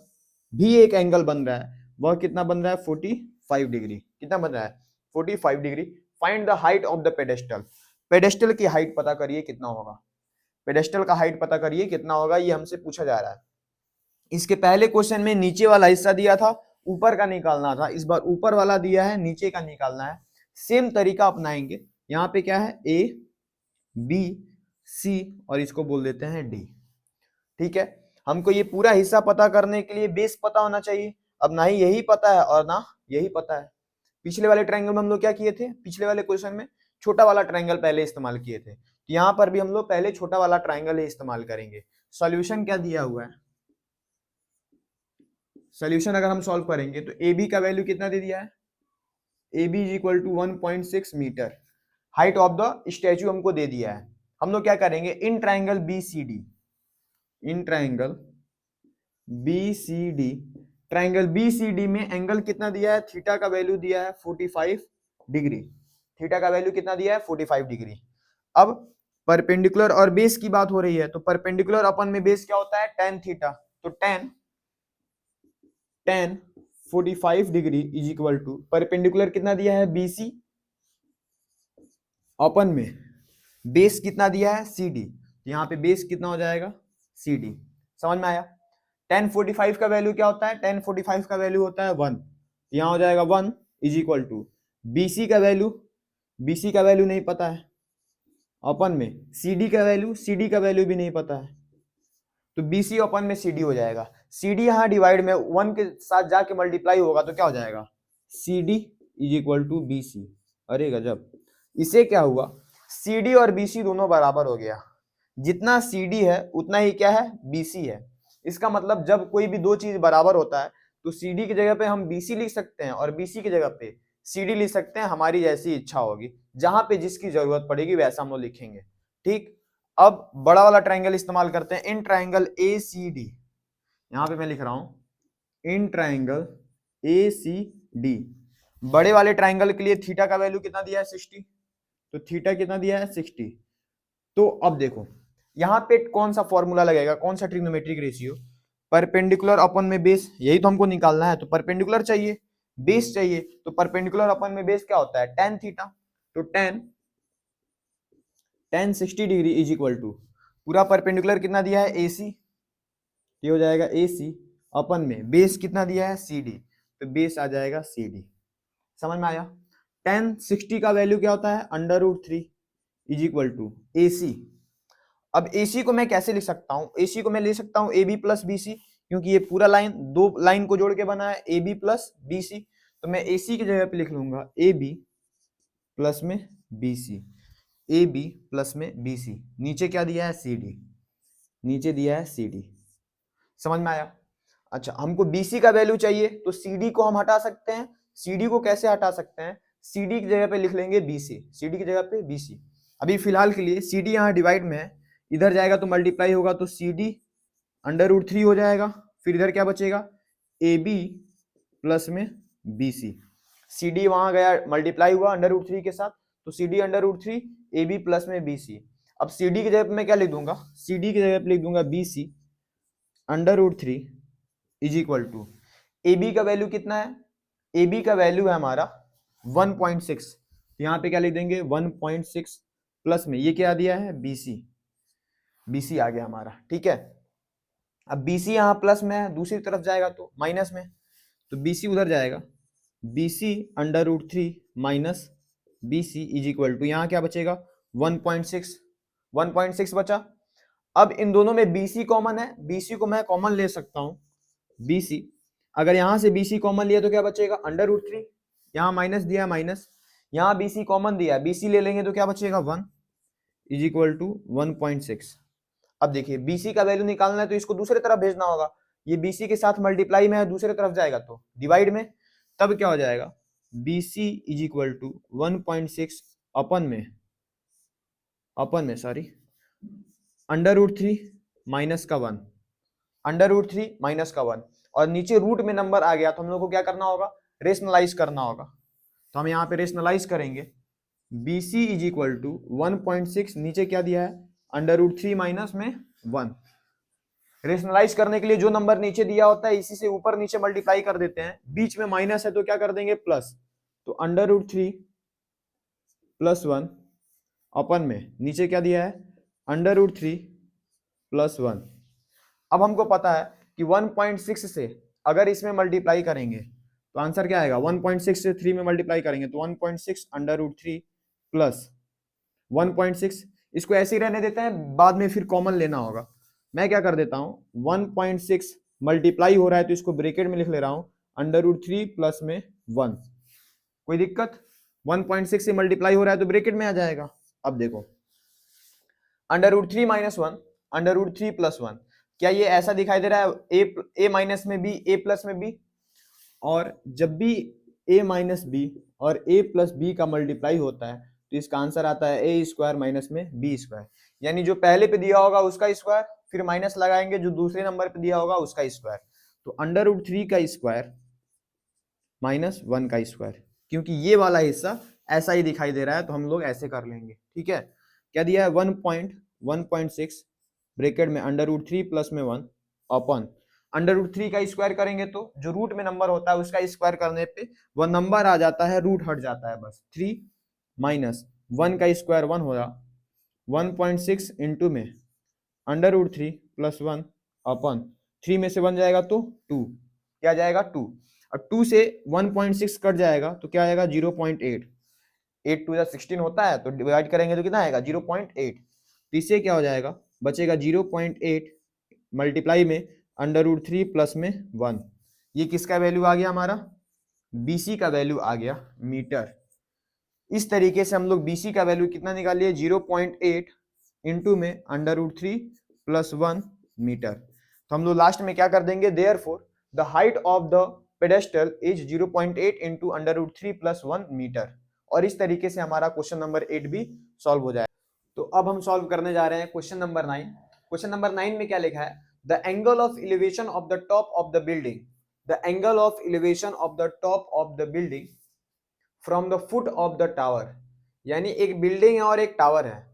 भी एक एंगल बन रहा है, वह कितना बन रहा है, 45 डिग्री। कितना बन रहा है, 45 degree. Find the height of the pedestal, pedestal की हाइट पता करिए कितना होगा, पेडेस्टल का हाइट पता करिए कितना होगा, ये हमसे पूछा जा रहा है। इसके पहले क्वेश्चन में नीचे वाला हिस्सा दिया था, ऊपर का निकालना था, इस बार ऊपर वाला दिया है, नीचे का निकालना है। सेम तरीका अपनाएंगे। यहाँ पे क्या है, ए बी सी और इसको बोल देते हैं डी। ठीक है, हमको ये पूरा हिस्सा पता करने के लिए बेस पता होना चाहिए। अब ना ही यही पता है और ना यही पता है। पिछले वाले ट्रायंगल में हम लोग क्या किए थे, पिछले वाले क्वेश्चन में छोटा वाला ट्रायंगल पहले इस्तेमाल किए थे, तो यहाँ पर भी हम लोग पहले छोटा वाला ट्रायंगल ही इस्तेमाल करेंगे। सॉल्यूशन क्या दिया हुआ है, सॉल्यूशन अगर हम सॉल्व करेंगे तो ए बी का वैल्यू कितना दे दिया है, A B is equal to 1.6 metre. Height of the statue हमको दे दिया है। हम लोग क्या करेंगे, in triangle B C D, in triangle B C D, triangle B C D में एंगल कितना दिया है, थीटा का वैल्यू दिया है 45 डिग्री। थीटा का वैल्यू कितना दिया है, 45 डिग्री। अब परपेंडिकुलर और बेस की बात हो रही है, तो परपेंडिकुलर अपन में बेस क्या होता है, tan थीटा। तो tan 45 degree is equal to perpendicular कितना दिया है, BC, अपन में बेस कितना दिया है, CD। यहाँ पे बेस कितना हो जाएगा, CD। समझ में आया। tan 45 का वैल्यू क्या होता है, tan 45 का वैल्यू होता है 1। यहाँ हो जाएगा 1 इज इक्वल टू BC का वैल्यू, BC का वैल्यू नहीं पता है अपन में, CD का वैल्यू भी नहीं पता है, तो BC अपन में CD हो जाएगा। CD यहाँ डिवाइड में 1 के साथ जाके मल्टीप्लाई होगा तो क्या हो जाएगा, CD is equal to BC। अरे गजब, इसे क्या हुआ, CD और BC दोनों बराबर हो गया। जितना CD है उतना ही क्या है, BC है। इसका मतलब जब कोई भी दो चीज बराबर होता है तो CD की जगह पे हम BC लिख सकते हैं और BC की जगह पे CD लिख सकते हैं, हमारी जैसी इच्छा होगी, जहां पे जिसकी जरूरत पड़ेगी वैसा हम लोग लिखेंगे। ठीक, अब बड़ा वाला ट्रायंगल इस्तेमाल करते हैं, इन ट्रायंगल ACD। यहां पे मैं लिख रहा हूं इन ट्रायंगल ACD। बड़े वाले ट्रायंगल के लिए थीटा का वैल्यू कितना दिया है, 60। तो थीटा कितना दिया है, 60। तो अब देखो यहाँ पे कौन सा फॉर्मूला लगेगा, कौन सा ट्रिग्नोमेट्रिक रेशियो, परपेंडिकुलर अपन में बेस, यही तो हमको निकालना है। तो परपेंडिकुलर चाहिए, बेस चाहिए, तो परपेंडिकुलर अपन में बेस क्या होता है, tan थीटा। तो tan 60 degree is equal to पूरा परपेंडिकुलर कितना दिया है, AC, ये हो जाएगा AC, अपन में बेस कितना दिया है, CD, तो बेस आ जाएगा CD। समझ में आया। tan 60 का वैल्यू क्या होता है, √3 इज इक्वल टू AC। अब AC को मैं कैसे लिख सकता हूं, AC को मैं ले सकता हूं AB प्लस BC, क्योंकि ये पूरा लाइन दो लाइन को जोड़ के बना है, AB प्लस BC। तो मैं AC की जगह पे लिख लूंगा AB प्लस में BC, AB प्लस में BC, नीचे क्या दिया है, CD, नीचे दिया है CD। समझ में आया। अच्छा, हमको BC का वैल्यू चाहिए तो CD को हम हटा सकते हैं। CD को कैसे हटा सकते हैं, CD की जगह पे लिख लेंगे BC, CD की जगह पे BC। अभी फिलहाल के लिए CD यहाँ डिवाइड में है, इधर जाएगा तो मल्टीप्लाई होगा, तो CD √3 हो जाएगा। फिर इधर क्या बचेगा, AB प्लस में BC। CD वहां गया, मल्टीप्लाई हुआ √3 के साथ, तो CD √3 AB प्लस में BC। अब CD की जगह पे मैं क्या लिख दूंगा, CD की जगह पे लिख दूंगा BC √3 is equal to AB का वैल्यू कितना है, AB का वैल्यू है हमारा 1.6, यहाँ पे क्या लिख देंगे 1.6 प्लस में ये क्या दिया है, BC आ गया हमारा। ठीक है, अब BC यहाँ प्लस में है, दूसरी तरफ जाएगा तो माइनस में, तो BC उधर जाएगा, BC √3 minus BC is equal to यहाँ क्या बचेगा 1.6 बचा। अब इन दोनों में BC कॉमन है, BC को मैं कॉमन ले सकता हूँ, BC अगर यहाँ से BC कॉमन लिया तो क्या बचेगा √3, यहाँ माइनस दिया माइनस, यहाँ BC कॉमन दिया, BC ले लेंगे तो क्या बचेगा 1 इज इक्वल टू 1.6। अब देखिए BC का वैल्यू निकालना है तो इसको दूसरे तरफ भेजना होगा, ये BC के साथ मल्टीप्लाई में है, दूसरे तरफ जाएगा तो डिवाइड में, तब क्या हो जाएगा, BC इज इक्वल टू 1.6 अपन में सॉरी √3 माइनस का 1, √3 माइनस का 1, और नीचे रूट में नंबर आ गया तो हम लोग को क्या करना होगा, रेशनलाइज करना होगा। तो हम यहाँ पे रेशनलाइज करेंगे, BC इज इक्वल टू 1.6, नीचे क्या दिया है, √3 माइनस में 1। रेशनलाइज करने के लिए जो नंबर नीचे दिया होता है इसी से ऊपर नीचे मल्टीप्लाई कर देते हैं, बीच में माइनस है तो क्या कर देंगे, प्लस। तो √3 प्लस 1 अपन में नीचे क्या दिया है, √3 प्लस 1। अब हमको पता है कि 1.6 से अगर इसमें मल्टीप्लाई करेंगे तो आंसर क्या आएगा, 1.6 से 3 में मल्टीप्लाई करेंगे तो 1.6 √3 प्लस 1.6, इसको ऐसे ही रहने देते हैं, बाद में फिर कॉमन लेना होगा। मैं क्या कर देता हूं, 1.6 मल्टीप्लाई हो रहा है तो इसको ब्रैकेट में लिख ले रहा हूं, √3 प्लस में 1। कोई दिक्कत, 1.6 से मल्टीप्लाई हो रहा है तो ब्रैकेट में आ जाएगा। अब देखो, √3 माइनस 1, √3 प्लस 1, क्या ये ऐसा दिखाई दे रहा है, a माइनस में b, a प्लस में b, और जब भी a माइनस b और a प्लस b का मल्टीप्लाई होता है तो इसका आंसर आता है a स्क्वायर माइनस में b स्क्वायर, यानी जो पहले पे दिया होगा उसका स्क्वायर, फिर माइनस लगाएंगे जो दूसरे नंबर पे दिया होगा उसका स्क्वायर। तो √3 का स्क्वायर माइनस 1 का स्क्वायर, क्योंकि ये वाला हिस्सा ऐसा ही दिखाई दे रहा है तो हम लोग ऐसे कर लेंगे। ठीक है, क्या दिया है, 1.6 ब्रैकेट में √3 प्लस में 1 अपन √3 का स्क्वायर करेंगे तो जो रूट में नंबर होता है उसका स्क्वायर करने पे वह नंबर आ जाता है, रूट हट जाता है बस। 3 माइनस 1 का स्क्वायर 1 हो रहा, 1.6 इंटू में √3 प्लस 1 अपन 3 में से 1 जाएगा तो 2, क्या जाएगा 2, और 2 से 1.6 कट जाएगा तो क्या आएगा 0.8, 8 2 16 होता है तो डिवाइड करेंगे तो कितना आएगा 0.8, तो इससे क्या हो जाएगा, बचेगा 0.8 मल्टीप्लाई में √3 प्लस में 1। ये किसका वैल्यू आ गया, हमारा BC का वैल्यू आ गया मीटर। इस तरीके से हम लोग BC का वैल्यू कितना निकाल लिए, 0.8 इंटू में √3 प्लस 1 मीटर। तो हम लोग लास्ट में क्या कर देंगे, therefore the height of the pedestal is 0.8 into √3 plus 1 metre. और इस तरीके से हमारा क्वेश्चन नंबर 8 भी सॉल्व हो जाए। तो अब हम सॉल्व करने जा रहे हैं क्वेश्चन नंबर 9। क्वेश्चन नंबर 9 में क्या लिखा है, the angle of elevation of the top of the building, the angle of elevation of the top of the building from the foot of the tower. यानी एक बिल्डिंग है और एक tower है,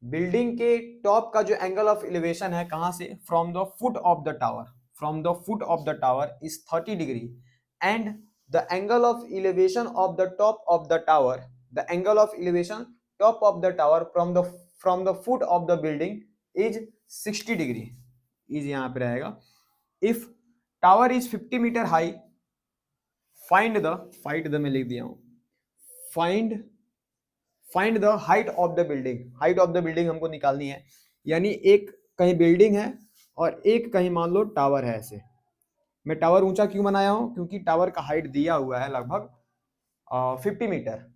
बिल्डिंग के टॉप का जो एंगल ऑफ एलिवेशन है कहां से, from the foot of the tower, from the foot of the tower is 30 degree, and the angle of elevation of the top of the tower, the angle of elevation top of the tower from the foot of the building is 60 degree. Is यहाँ पे रहेगा, if tower is 50 metre high, find the मैं लिख दिया हूं, find the height of the building. Height of the building हमको निकालनी है, यानी एक कहीं बिल्डिंग है और एक कहीं मान लो टावर है। ऐसे मैं टावर ऊंचा क्यों बनाया हूं, क्योंकि टावर का हाइट दिया हुआ है लगभग 50 मीटर।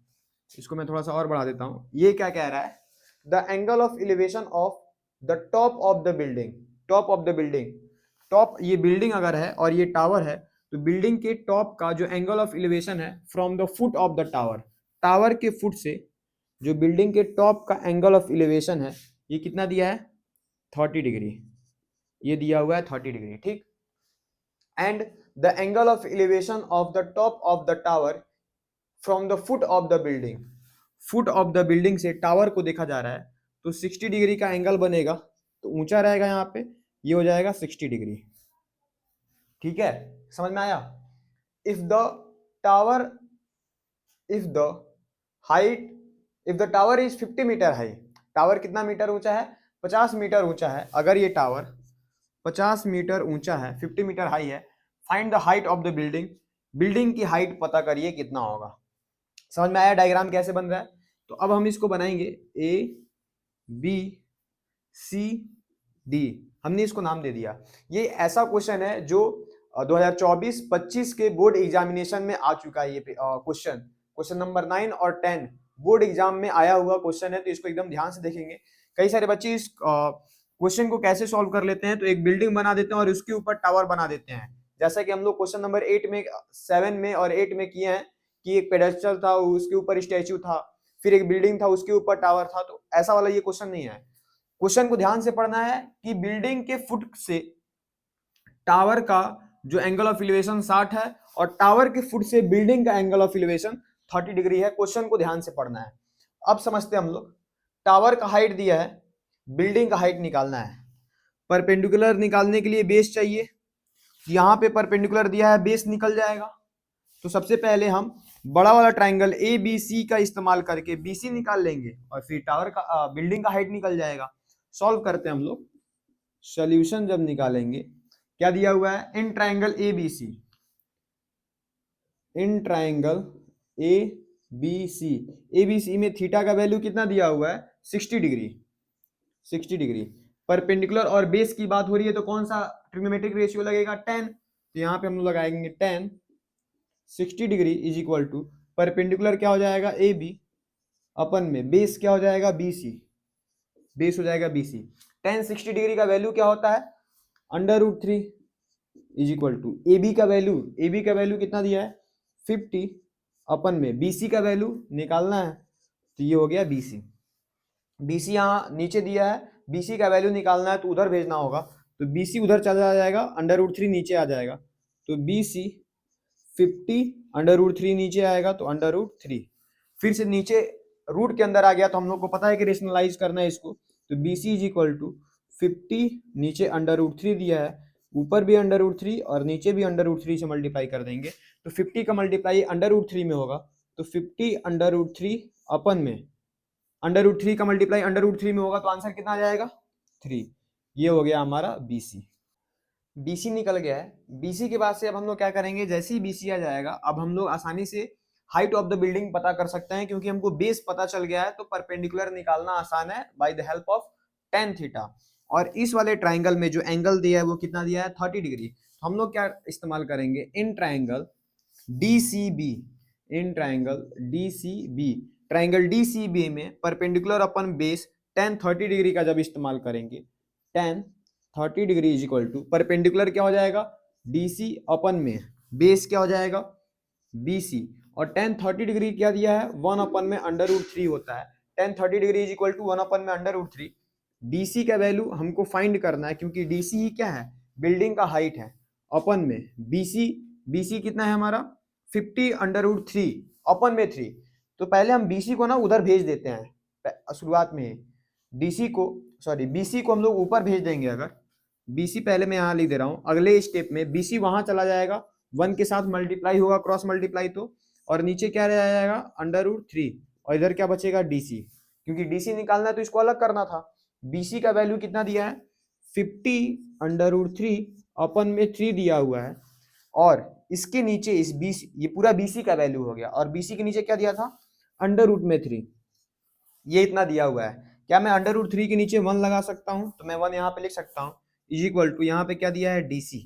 इसको मैं थोड़ा सा और बढ़ा देता हूं। ये क्या कह रहा है, the angle of elevation of the top of the building, top of the building, top ये बिल्डिंग अगर है और ये टावर है तो बिल्डिंग के टॉप का जो एंगल ऑफ एलिवेशन है from the foot of the tower, tower के फुट से जो बिल्डिंग के टॉप का एंगल ऑफ एलिवेशन है ये कितना दिया है, 30 डिग्री, ये दिया हुआ है 30 डिग्री। ठीक, and the angle of elevation of the top of the tower from the foot of the building, foot of the building से टावर को देखा जा रहा है तो 60 डिग्री का एंगल बनेगा, तो ऊंचा रहेगा यहाँ पे, ये हो जाएगा 60 डिग्री। ठीक है, समझ में आया। If the tower, if the height, if the tower is 50 metre high, tower कितना मीटर ऊंचा है, 50 मीटर ऊंचा है। अगर ये टावर 50 मीटर ऊंचा है, 50 मीटर हाई है, find the height of the building, building की हाइट पता करिए कितना होगा। समझ में आया डायग्राम कैसे बन रहा है। तो अब हम इसको बनाएंगे ABCD, हमने इसको नाम दे दिया। ये ऐसा क्वेश्चन है जो 2024-25 के बोर्ड एग्जामिनेशन में आ चुका है। ये क्वेश्चन नंबर 9 और 10 बोर्ड एग्जाम में आया हुआ क्वेश्चन है, तो इसको एकदम ध्यान से देखेंगे। कई सारे बच्चे इस क्वेश्चन को कैसे सॉल्व कर लेते हैं, तो एक बिल्डिंग बना देते हैं और उसके ऊपर टावर बना देते हैं, जैसा कि हम लोग क्वेश्चन नंबर 8 में 7 में और 8 में किए हैं कि एक पेडेस्टल था, उसके ऊपर स्टैचू था, फिर एक बिल्डिंग था, उसके ऊपर टावर था। तो ऐसा वाला ये क्वेश्चन नहीं है। क्वेश्चन को ध्यान से पढ़ना है कि बिल्डिंग के फुट से टावर का जो एंगल ऑफ इलिवेशन 60 है और टावर के फुट से बिल्डिंग का एंगल ऑफ इलिवेशन 30 डिग्री है। क्वेश्चन को ध्यान से पढ़ना है। अब समझते हैं हम लोग। टावर का हाइट दिया है, बिल्डिंग का हाइट निकालना है। परपेंडिकुलर निकालने के लिए बेस चाहिए। यहां पे परपेंडिकुलर दिया है, बेस निकल जाएगा। तो सबसे पहले हम बड़ा वाला ट्राइंगल ए बी सी का इस्तेमाल करके बीसी निकाल लेंगे और फिर टावर का बिल्डिंग का हाइट निकल जाएगा। सॉल्व करते हैं हम लोग। सॉल्यूशन जब निकालेंगे, क्या दिया हुआ है, in triangle A B C, in triangle A B C, A B C में थीटा का वैल्यू कितना दिया हुआ है, 60 डिग्री, 60 डिग्री। परपेंडिकुलर और बेस की बात हो रही है तो कौन सा ट्रिग्नोमेट्रिक रेशियो लगेगा, 10। तो यहाँ पे हम लोग लगाएंगे 10, 60 degree is equal to perpendicular क्या हो जाएगा, ए बी, अपन में बेस क्या हो जाएगा, बी सी, बेस हो जाएगा बी सी। 10 60 डिग्री का वैल्यू क्या होता है, √3 is equal to A B का वैल्यू, ए बी का वैल्यू कितना दिया है, 50, अपन में बी सी का वैल्यू निकालना है। तो ये हो गया बी सी। बी सी यहाँ नीचे दिया है, बी सी का वैल्यू निकालना है तो उधर भेजना होगा। तो बी सी उधर चला जाएगा, √3 नीचे आ जाएगा। तो बी सी 50, √3 नीचे आएगा तो √3, फिर से नीचे रूट के अंदर आ गया। तो हम लोग को पता है कि रेशनलाइज करना है इसको। तो B C is equal to 50, नीचे √3 दिया है, ऊपर भी √3 और नीचे भी √3 से मल्टीप्लाई कर देंगे। तो 50 का मल्टीप्लाई √3 में होगा। तो 50 √3 अपन में √3 का मल्टीप्लाई √3 में होगा तो आंसर कितना आ जाएगा, 3। ये हो गया हमारा बीसी। बीसी निकल गया है। बीसी के बाद से अब हम लोग क्या करेंगे, जैसे ही बीसी आ जाएगा अब हम लोग आसानी से हाइट ऑफ द बिल्डिंग पता कर सकते हैं, क्योंकि हमको बेस पता चल गया है। तो परपेंडिकुलर निकालना आसान है by the help of tan theta. और इस वाले ट्राइंगल में जो एंगल दिया है वो कितना दिया है, 30 डिग्री। हम लोग क्या इस्तेमाल करेंगे, in triangle DCB, in triangle DCB, triangle DCB में परपेंडिकुलर अपन बेस tan 30 डिग्री का जब इस्तेमाल करेंगे, tan 30 degree is equal to perpendicular क्या हो जाएगा, DC अपन में बेस क्या हो जाएगा, BC, और tan 30 डिग्री क्या दिया है, 1 अपन में √3 होता है। tan 30 degree is equal to 1 अपन में √3। DC का वैल्यू हमको फाइंड करना है, क्योंकि DC ही क्या है, बिल्डिंग का हाइट है। अपन में BC कितना है हमारा, 50 √3 अपन में 3। तो पहले हम BC को ना उधर भेज देते हैं शुरुआत में। BC को हम लोग ऊपर भेज देंगे। अगर BC पहले मैं यहाँ लिख दे रहा हूँ, अगले स्टेप में BC वहां चला जाएगा, 1 के साथ मल्टीप्लाई होगा, क्रॉस मल्टीप्लाई, तो और नीचे क्या रह जाएगा, √3, और इधर क्या बचेगा, DC, क्योंकि DC निकालना है तो इसको अलग करना था। BC का वैल्यू कितना दिया है, 50 √3 अपन में 3 दिया हुआ है, और इसके नीचे इस BC, ये पूरा BC का वैल्यू हो गया, और BC के नीचे क्या दिया था, √3, ये इतना दिया हुआ है। क्या मैं √3 के नीचे 1 लगा सकता हूं, तो मैं 1 यहाँ पे लिख सकता हूं, इज इक्वल टू यहाँ पे क्या दिया है, DC।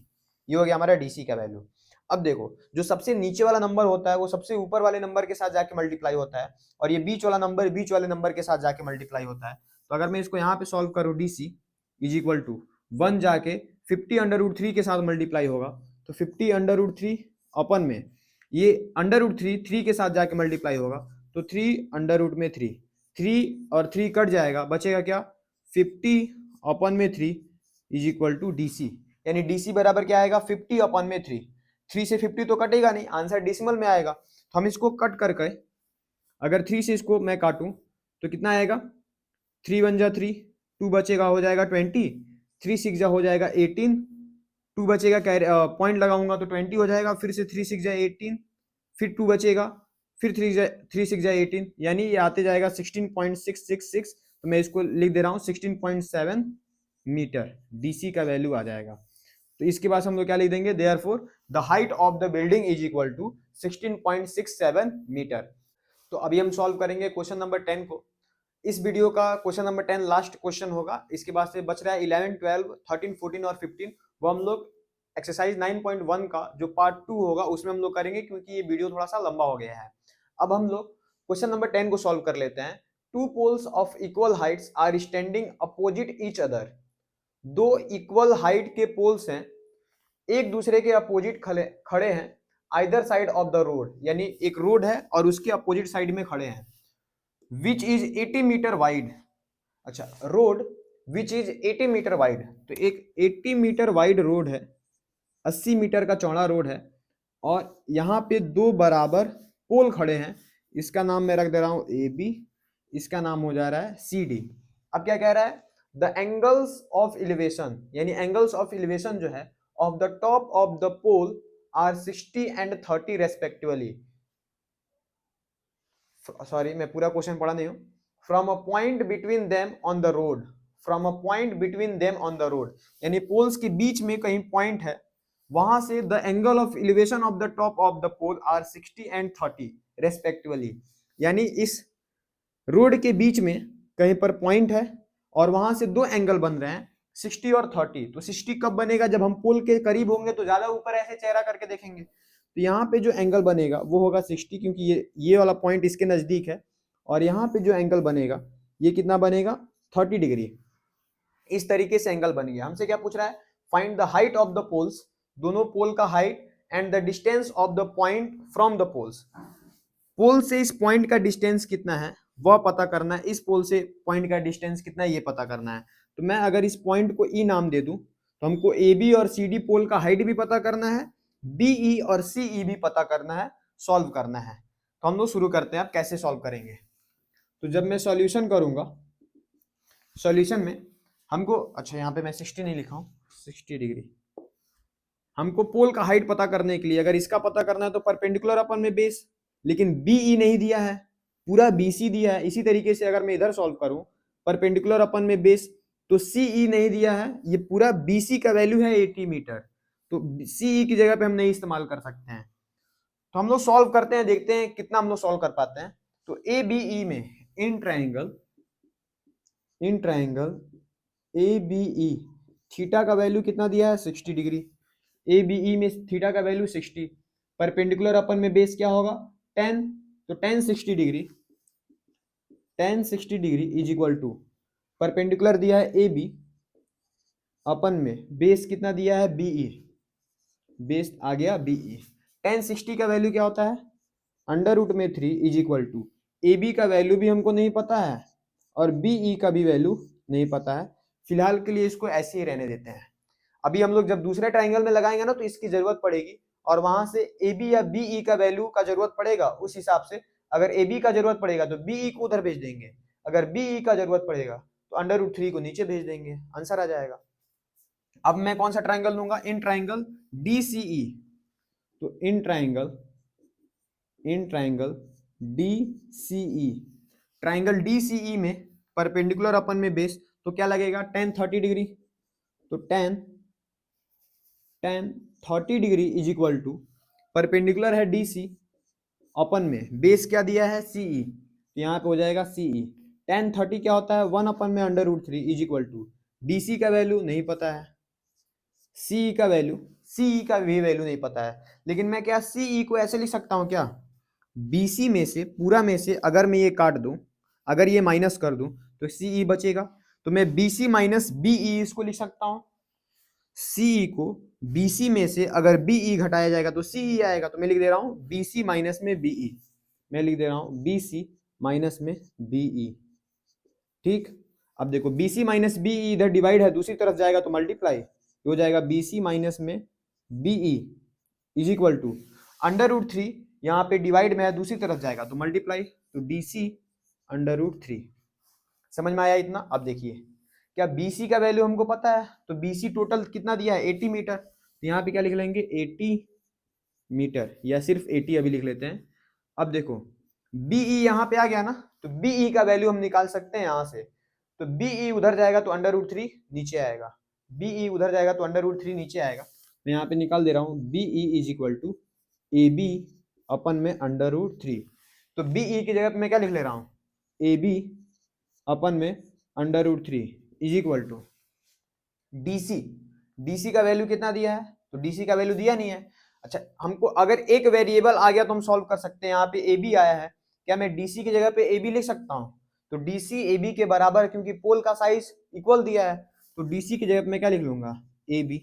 ये हो गया हमारा DC का वैल्यू। अब देखो, जो सबसे नीचे वाला नंबर होता है वो सबसे ऊपर वाले नंबर के साथ जाके मल्टीप्लाई होता है, और ये बीच वाला नंबर बीच वाले नंबर के साथ जाके मल्टीप्लाई होता है। तो अगर मैं इसको यहाँ पे सॉल्व करूँ, DC इज इक्वल टू 1 जाके 50 √3 के साथ मल्टीप्लाई होगा, तो 50 √3 अपन में ये √3 3 के साथ जाके मल्टीप्लाई होगा, तो 3 3 और 3 कट जाएगा, बचेगा क्या, 50 अपन में 3 इज इक्वल टू DC। यानी DC बराबर क्या आएगा, 50 अपन में 3। 3 से 50 तो कटेगा नहीं, आंसर डेसिमल में आएगा। तो हम इसको कट करके, अगर 3 से इसको मैं काटूं तो कितना आएगा, 3 1 जा 3, 2 बचेगा, हो जाएगा 20, 3 6 जा हो जाएगा 18, 2 बचेगा, पॉइंट लगाऊंगा तो 20 हो जाएगा, फिर से 3 6 जा 18, फिर 2 बचेगा, फिर 3 6 जा 18, यानी ये आते जाएगा 16.666। तो मैं इसको लिख दे रहा हूँ 16.7 मीटर DC का वैल्यू आ जाएगा। तो इसके बाद हम लोग क्या लिख देंगे, therefore the height of the building is equal to 16.67 metre. तो अभी हम सॉल्व करेंगे क्वेश्चन नंबर 10 को। इस वीडियो का क्वेश्चन नंबर 10 लास्ट क्वेश्चन होगा। इसके बाद से बच रहा है 11 12 13 14 और 15, वो हम लोग एक्सरसाइज 9.1 का जो पार्ट 2 होगा उसमें हम लोग करेंगे, क्योंकि ये वीडियो थोड़ा सा लंबा हो गया है। अब हम लोग क्वेश्चन नंबर 10 को सॉल्व कर लेते हैं। Two poles of equal heights are standing opposite each other. दो इक्वल हाइट के पोल्स हैं एक दूसरे के अपोजिट खड़े हैं either side of the road, यानी एक रोड है और उसके अपोजिट साइड में खड़े हैं, विच इज 80 मीटर वाइड। अच्छा, road which is 80 metre wide, तो एक 80 मीटर वाइड रोड है, 80 मीटर का चौड़ा रोड है, और यहाँ पे दो बराबर पोल खड़े हैं, इसका नाम मैं रख दे रहा हूं ए बी, इसका नाम हो जा रहा है सी डी। अब क्या कह रहा है, द एंगल्स ऑफ एलिवेशन, यानी एंगल्स ऑफ एलिवेशन जो है of the top of the pole are 60 and 30 respectively. Sorry, मैं पूरा क्वेश्चन पढ़ा नहीं हूं। From a point between them on the road, from a point between them on the road, यानी poles के बीच में कहीं पॉइंट है, वहां से the angle of elevation of the top of the pole are 60 and 30 respectively, यानी इस रोड के बीच में कहीं पर पॉइंट है और वहां से दो एंगल बन रहे हैं 60 और 30। तो 60 कब बनेगा, जब हम पोल के करीब होंगे तो ज्यादा ऊपर ऐसे चेहरा करके देखेंगे, तो यहाँ पे जो एंगल बनेगा वो होगा 60, क्योंकि ये वाला पॉइंट इसके नजदीक है, और यहाँ पे जो एंगल बनेगा ये कितना बनेगा, 30 डिग्री। इस तरीके से एंगल बन गया। हमसे क्या पूछ रहा है, find the height of the poles, दोनों पोल का height, and the distance of the point from the poles, pole से इस पॉइंट का डिस्टेंस कितना है वह पता करना है, इस पोल से पॉइंट का डिस्टेंस कितना है ये पता करना है। तो मैं अगर इस पॉइंट को ई नाम दे दूं तो हमको ए बी और सी डी पोल का हाइट भी पता करना है, बीई और सीई भी पता करना है, सॉल्व करना है। तो हम लोग शुरू करते हैं, आप कैसे सॉल्व करेंगे। तो जब मैं सॉल्यूशन करूंगा, सॉल्यूशन में हमको, अच्छा यहाँ पे मैं 60 नहीं लिखा हूं, 60 डिग्री, हमको पोल का हाइट पता करने के लिए अगर इसका पता करना है तो परपेंडिकुलर अपन में बेस, लेकिन बीई नहीं दिया है, पूरा बीसी दिया है। इसी तरीके से अगर मैं इधर सॉल्व करूं, परपेंडिकुलर अपन में बेस, तो सीई नहीं दिया है, ये पूरा बीसी का वैल्यू है 80 मीटर, तो सीई की जगह पे हम नहीं इस्तेमाल कर सकते हैं। तो हम लोग सॉल्व करते हैं, देखते हैं कितना हम लोग सॉल्व कर पाते हैं। तो ए बी ई में in triangle A B E theta का वैल्यू कितना दिया है, 60 डिग्री। ए बी ई में थीटा का वैल्यू 60, परपेंडिकुलर अपन में बेस क्या होगा 10, तो 10 60 degree, 10 60 degree is equal to, perpendicular दिया है ए बी, अपन में बेस कितना दिया है बीई, बेस आ गया बीई। 10 60 का वैल्यू क्या होता है, अंडर रूट में 3 is equal to, A B का वैल्यू भी हमको नहीं पता है और बीई का भी वैल्यू नहीं पता है। फिलहाल के लिए इसको ऐसे ही रहने देते हैं। अभी हम लोग जब दूसरे ट्राइंगल में लगाएंगे ना तो इसकी जरूरत पड़ेगी, और वहां से ए बी या बीई का वैल्यू का जरूरत पड़ेगा, उस हिसाब से अगर ए बी का जरूरत पड़ेगा तो बीई को उधर भेज देंगे, अगर बीई का जरूरत पड़ेगा तो अंडर रूट 3 को नीचे भेज देंगे, आंसर आ जाएगा। अब मैं कौन सा ट्राइंगल लूंगा, इन ट्राइंगल डीसीई, तो in triangle DCE, triangle DCE में परपेंडिकुलर अपन में बेस, तो क्या लगेगा 10 30 डिग्री, तो 10 30 degree is equal to, perpendicular है डीसी, अपन में बेस क्या दिया है सीई, तो यहाँ पे हो जाएगा सीई। 10 30 क्या होता है 1 अपन में under root 3 is equal to, DC का वैल्यू नहीं पता है, सीई का वैल्यू, सीई का भी वैल्यू नहीं पता है, लेकिन मैं क्या सीई को ऐसे लिख सकता हूँ क्या, बीसी में से पूरा में से अगर मैं ये काट दूं, अगर ये माइनस कर दूं तो सीई बचेगा, तो मैं बीसी माइनस बीई इसको लिख सकता हूं। सीई को बीसी में से अगर बीई घटाया जाएगा तो सीई आएगा, तो मैं लिख दे रहा हूं बीसी माइनस में बीई, मैं लिख दे रहा हूं बीसी माइनस में बीई। ठीक, अब देखो बीसी माइनस बीई इधर डिवाइड है, दूसरी तरफ जाएगा तो मल्टीप्लाई हो जाएगा, बीसी माइनस में BE is equal to under root 3, यहाँ पे डिवाइड में है दूसरी तरफ जाएगा तो मल्टीप्लाई, तो डीसी अंडर रूट 3। समझ में आया इतना। अब देखिए क्या बीसी का वैल्यू हमको पता है, तो बीसी टोटल कितना दिया है 80 मीटर, तो यहाँ पे क्या लिख लेंगे 80 मीटर, या सिर्फ 80 अभी लिख लेते हैं। अब देखो बीई यहाँ पे आ गया ना, तो बीई का वैल्यू हम निकाल सकते हैं यहाँ से, तो बीई उधर जाएगा तो अंडर रूट 3 नीचे आएगा, बीई उधर जाएगा तो अंडर रूट 3 नीचे आएगा। मैं यहाँ पे निकाल दे रहा हूँ B E is equal to A B अपन में अंडर रूट 3, तो बीई की जगह पे मैं क्या लिख ले रहा हूँ ए बी अपन में under root 3 is equal to DC, DC का वैल्यू कितना दिया है, तो डीसी का वैल्यू दिया नहीं है। अच्छा, हमको अगर एक वेरिएबल आ गया तो हम सॉल्व कर सकते हैं, यहाँ पे ए बी आया है, क्या मैं डीसी की जगह पे ए बी लिख सकता हूँ, तो डीसी ए बी के बराबर, क्योंकि पोल का साइज इक्वल दिया है, तो डीसी की जगह पे मैं क्या लिख लूंगा ए बी,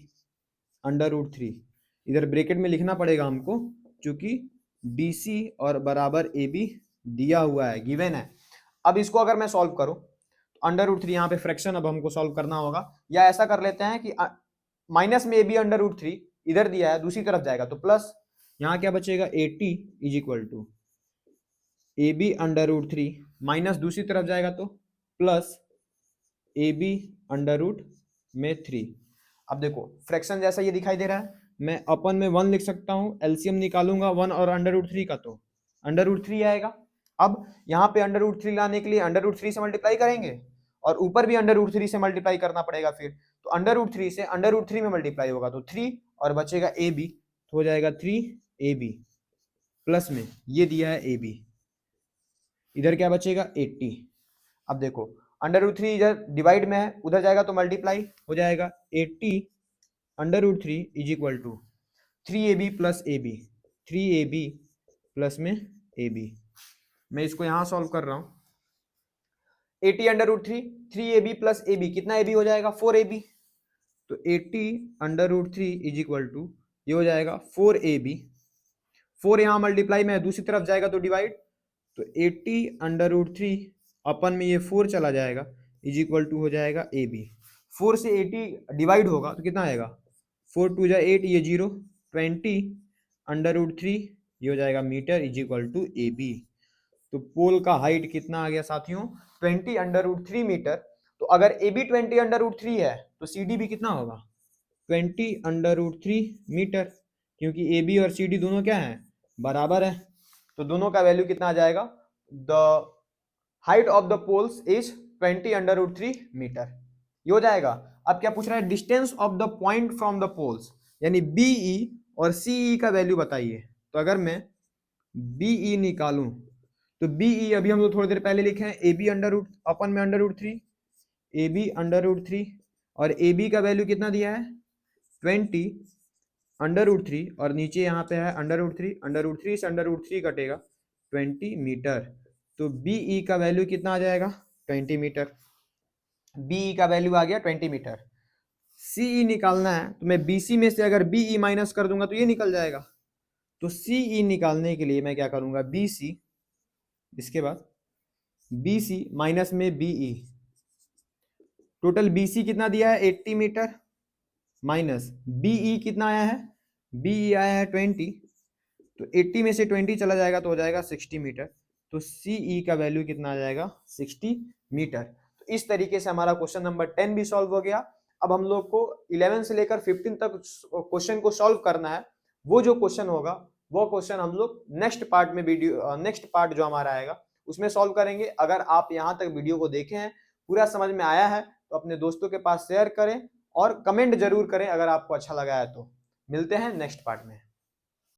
√3। इधर ब्रैकेट में लिखना पड़ेगा हमको, क्योंकि BC और बराबर AB दिया हुआ है, गिवन है। अब इसको अगर मैं सॉल्व करूं तो √3, यहाँ पे फ्रैक्शन अब हमको सॉल्व करना होगा, या ऐसा कर लेते हैं कि माइनस में AB √3 इधर दिया है, दूसरी तरफ जाएगा तो प्लस, यहाँ क्या बचेगा 80 is equal to AB √3 minus दूसरी तरफ जाएगा तो प्लस AB √3। अब देखो फ्रैक्शन जैसा ये दिखाई दे रहा है, मैं अपन में 1 लिख सकता हूँ, एलसीएम निकालूंगा 1 और √3 का तो √3 आएगा। अब यहाँ पे √3 लाने के लिए √3 से मल्टीप्लाई करेंगे और ऊपर भी √3 से मल्टीप्लाई करना पड़ेगा, फिर तो √3 से √3 में मल्टीप्लाई होगा तो 3 और बचेगा AB, तो हो जाएगा 3AB प्लस में ये दिया है AB, इधर क्या बचेगा 80। अब देखो √3 इधर डिवाइड में है, उधर जाएगा तो मल्टीप्लाई हो जाएगा 80 √3 is equal to 3AB plus AB, 3AB plus में AB। मैं इसको यहां सॉल्व कर रहा हूं। 80 √3 3AB प्लस AB, कितना AB हो जाएगा 4AB, तो 80 √3 इज इक्वल टू ये हो जाएगा 4AB, 4 यहाँ मल्टीप्लाई में है, दूसरी तरफ जाएगा तो डिवाइड, तो 80 √3 अपन में ये 4 चला जाएगा इज इक्वल टू हो जाएगा AB। 4 से 80 डिवाइड होगा तो कितना आएगा 4 2 जा 8, ये 0, 20 √3 ये हो जाएगा metre is equal to AB। तो पोल का हाइट कितना आ गया साथियों 20 √3 मीटर। तो अगर AB 20 √3 है तो CD भी कितना होगा 20 √3 मीटर, क्योंकि AB और CD दोनों क्या है बराबर है, तो दोनों का वैल्यू कितना आ जाएगा, the height of the poles is 20 √3 metre, ये हो जाएगा। अब क्या पूछ रहा है distance of the point from the poles, यानी BE और CE का वैल्यू बताइए। तो अगर मैं BE निकालूं तो BE अभी हम लोग थोड़ी देर पहले लिखे हैं AB अपन में √3, AB √3 और AB का वैल्यू कितना दिया है 20 √3 और नीचे यहाँ पे है √3 से √3 कटेगा 20 मीटर, तो BE का वैल्यू कितना आ जाएगा 20 मीटर, BE का वैल्यू आ गया 20 मीटर। CE निकालना है तो मैं BC में से अगर BE माइनस कर दूंगा तो ये निकल जाएगा, तो CE निकालने के लिए मैं क्या करूंगा BC, इसके बाद BC माइनस में BE, टोटल BC कितना दिया है 80 मीटर माइनस BE कितना आया है, BE आया है 20, तो 80 में से 20 चला जाएगा तो हो जाएगा 60 मीटर, तो CE का वैल्यू कितना आ जाएगा 60 मीटर। तो इस तरीके से हमारा क्वेश्चन नंबर 10 भी सॉल्व हो गया। अब हम लोग को 11 से लेकर 15 तक क्वेश्चन को सॉल्व करना है, वो जो क्वेश्चन होगा वो क्वेश्चन हम लोग नेक्स्ट पार्ट में नेक्स्ट पार्ट जो हमारा आएगा उसमें सॉल्व करेंगे। अगर आप यहाँ तक वीडियो को देखे हैं, पूरा समझ में आया है, तो अपने दोस्तों के पास शेयर करें और कमेंट जरूर करें अगर आपको अच्छा लगा है तो। मिलते हैं नेक्स्ट पार्ट में।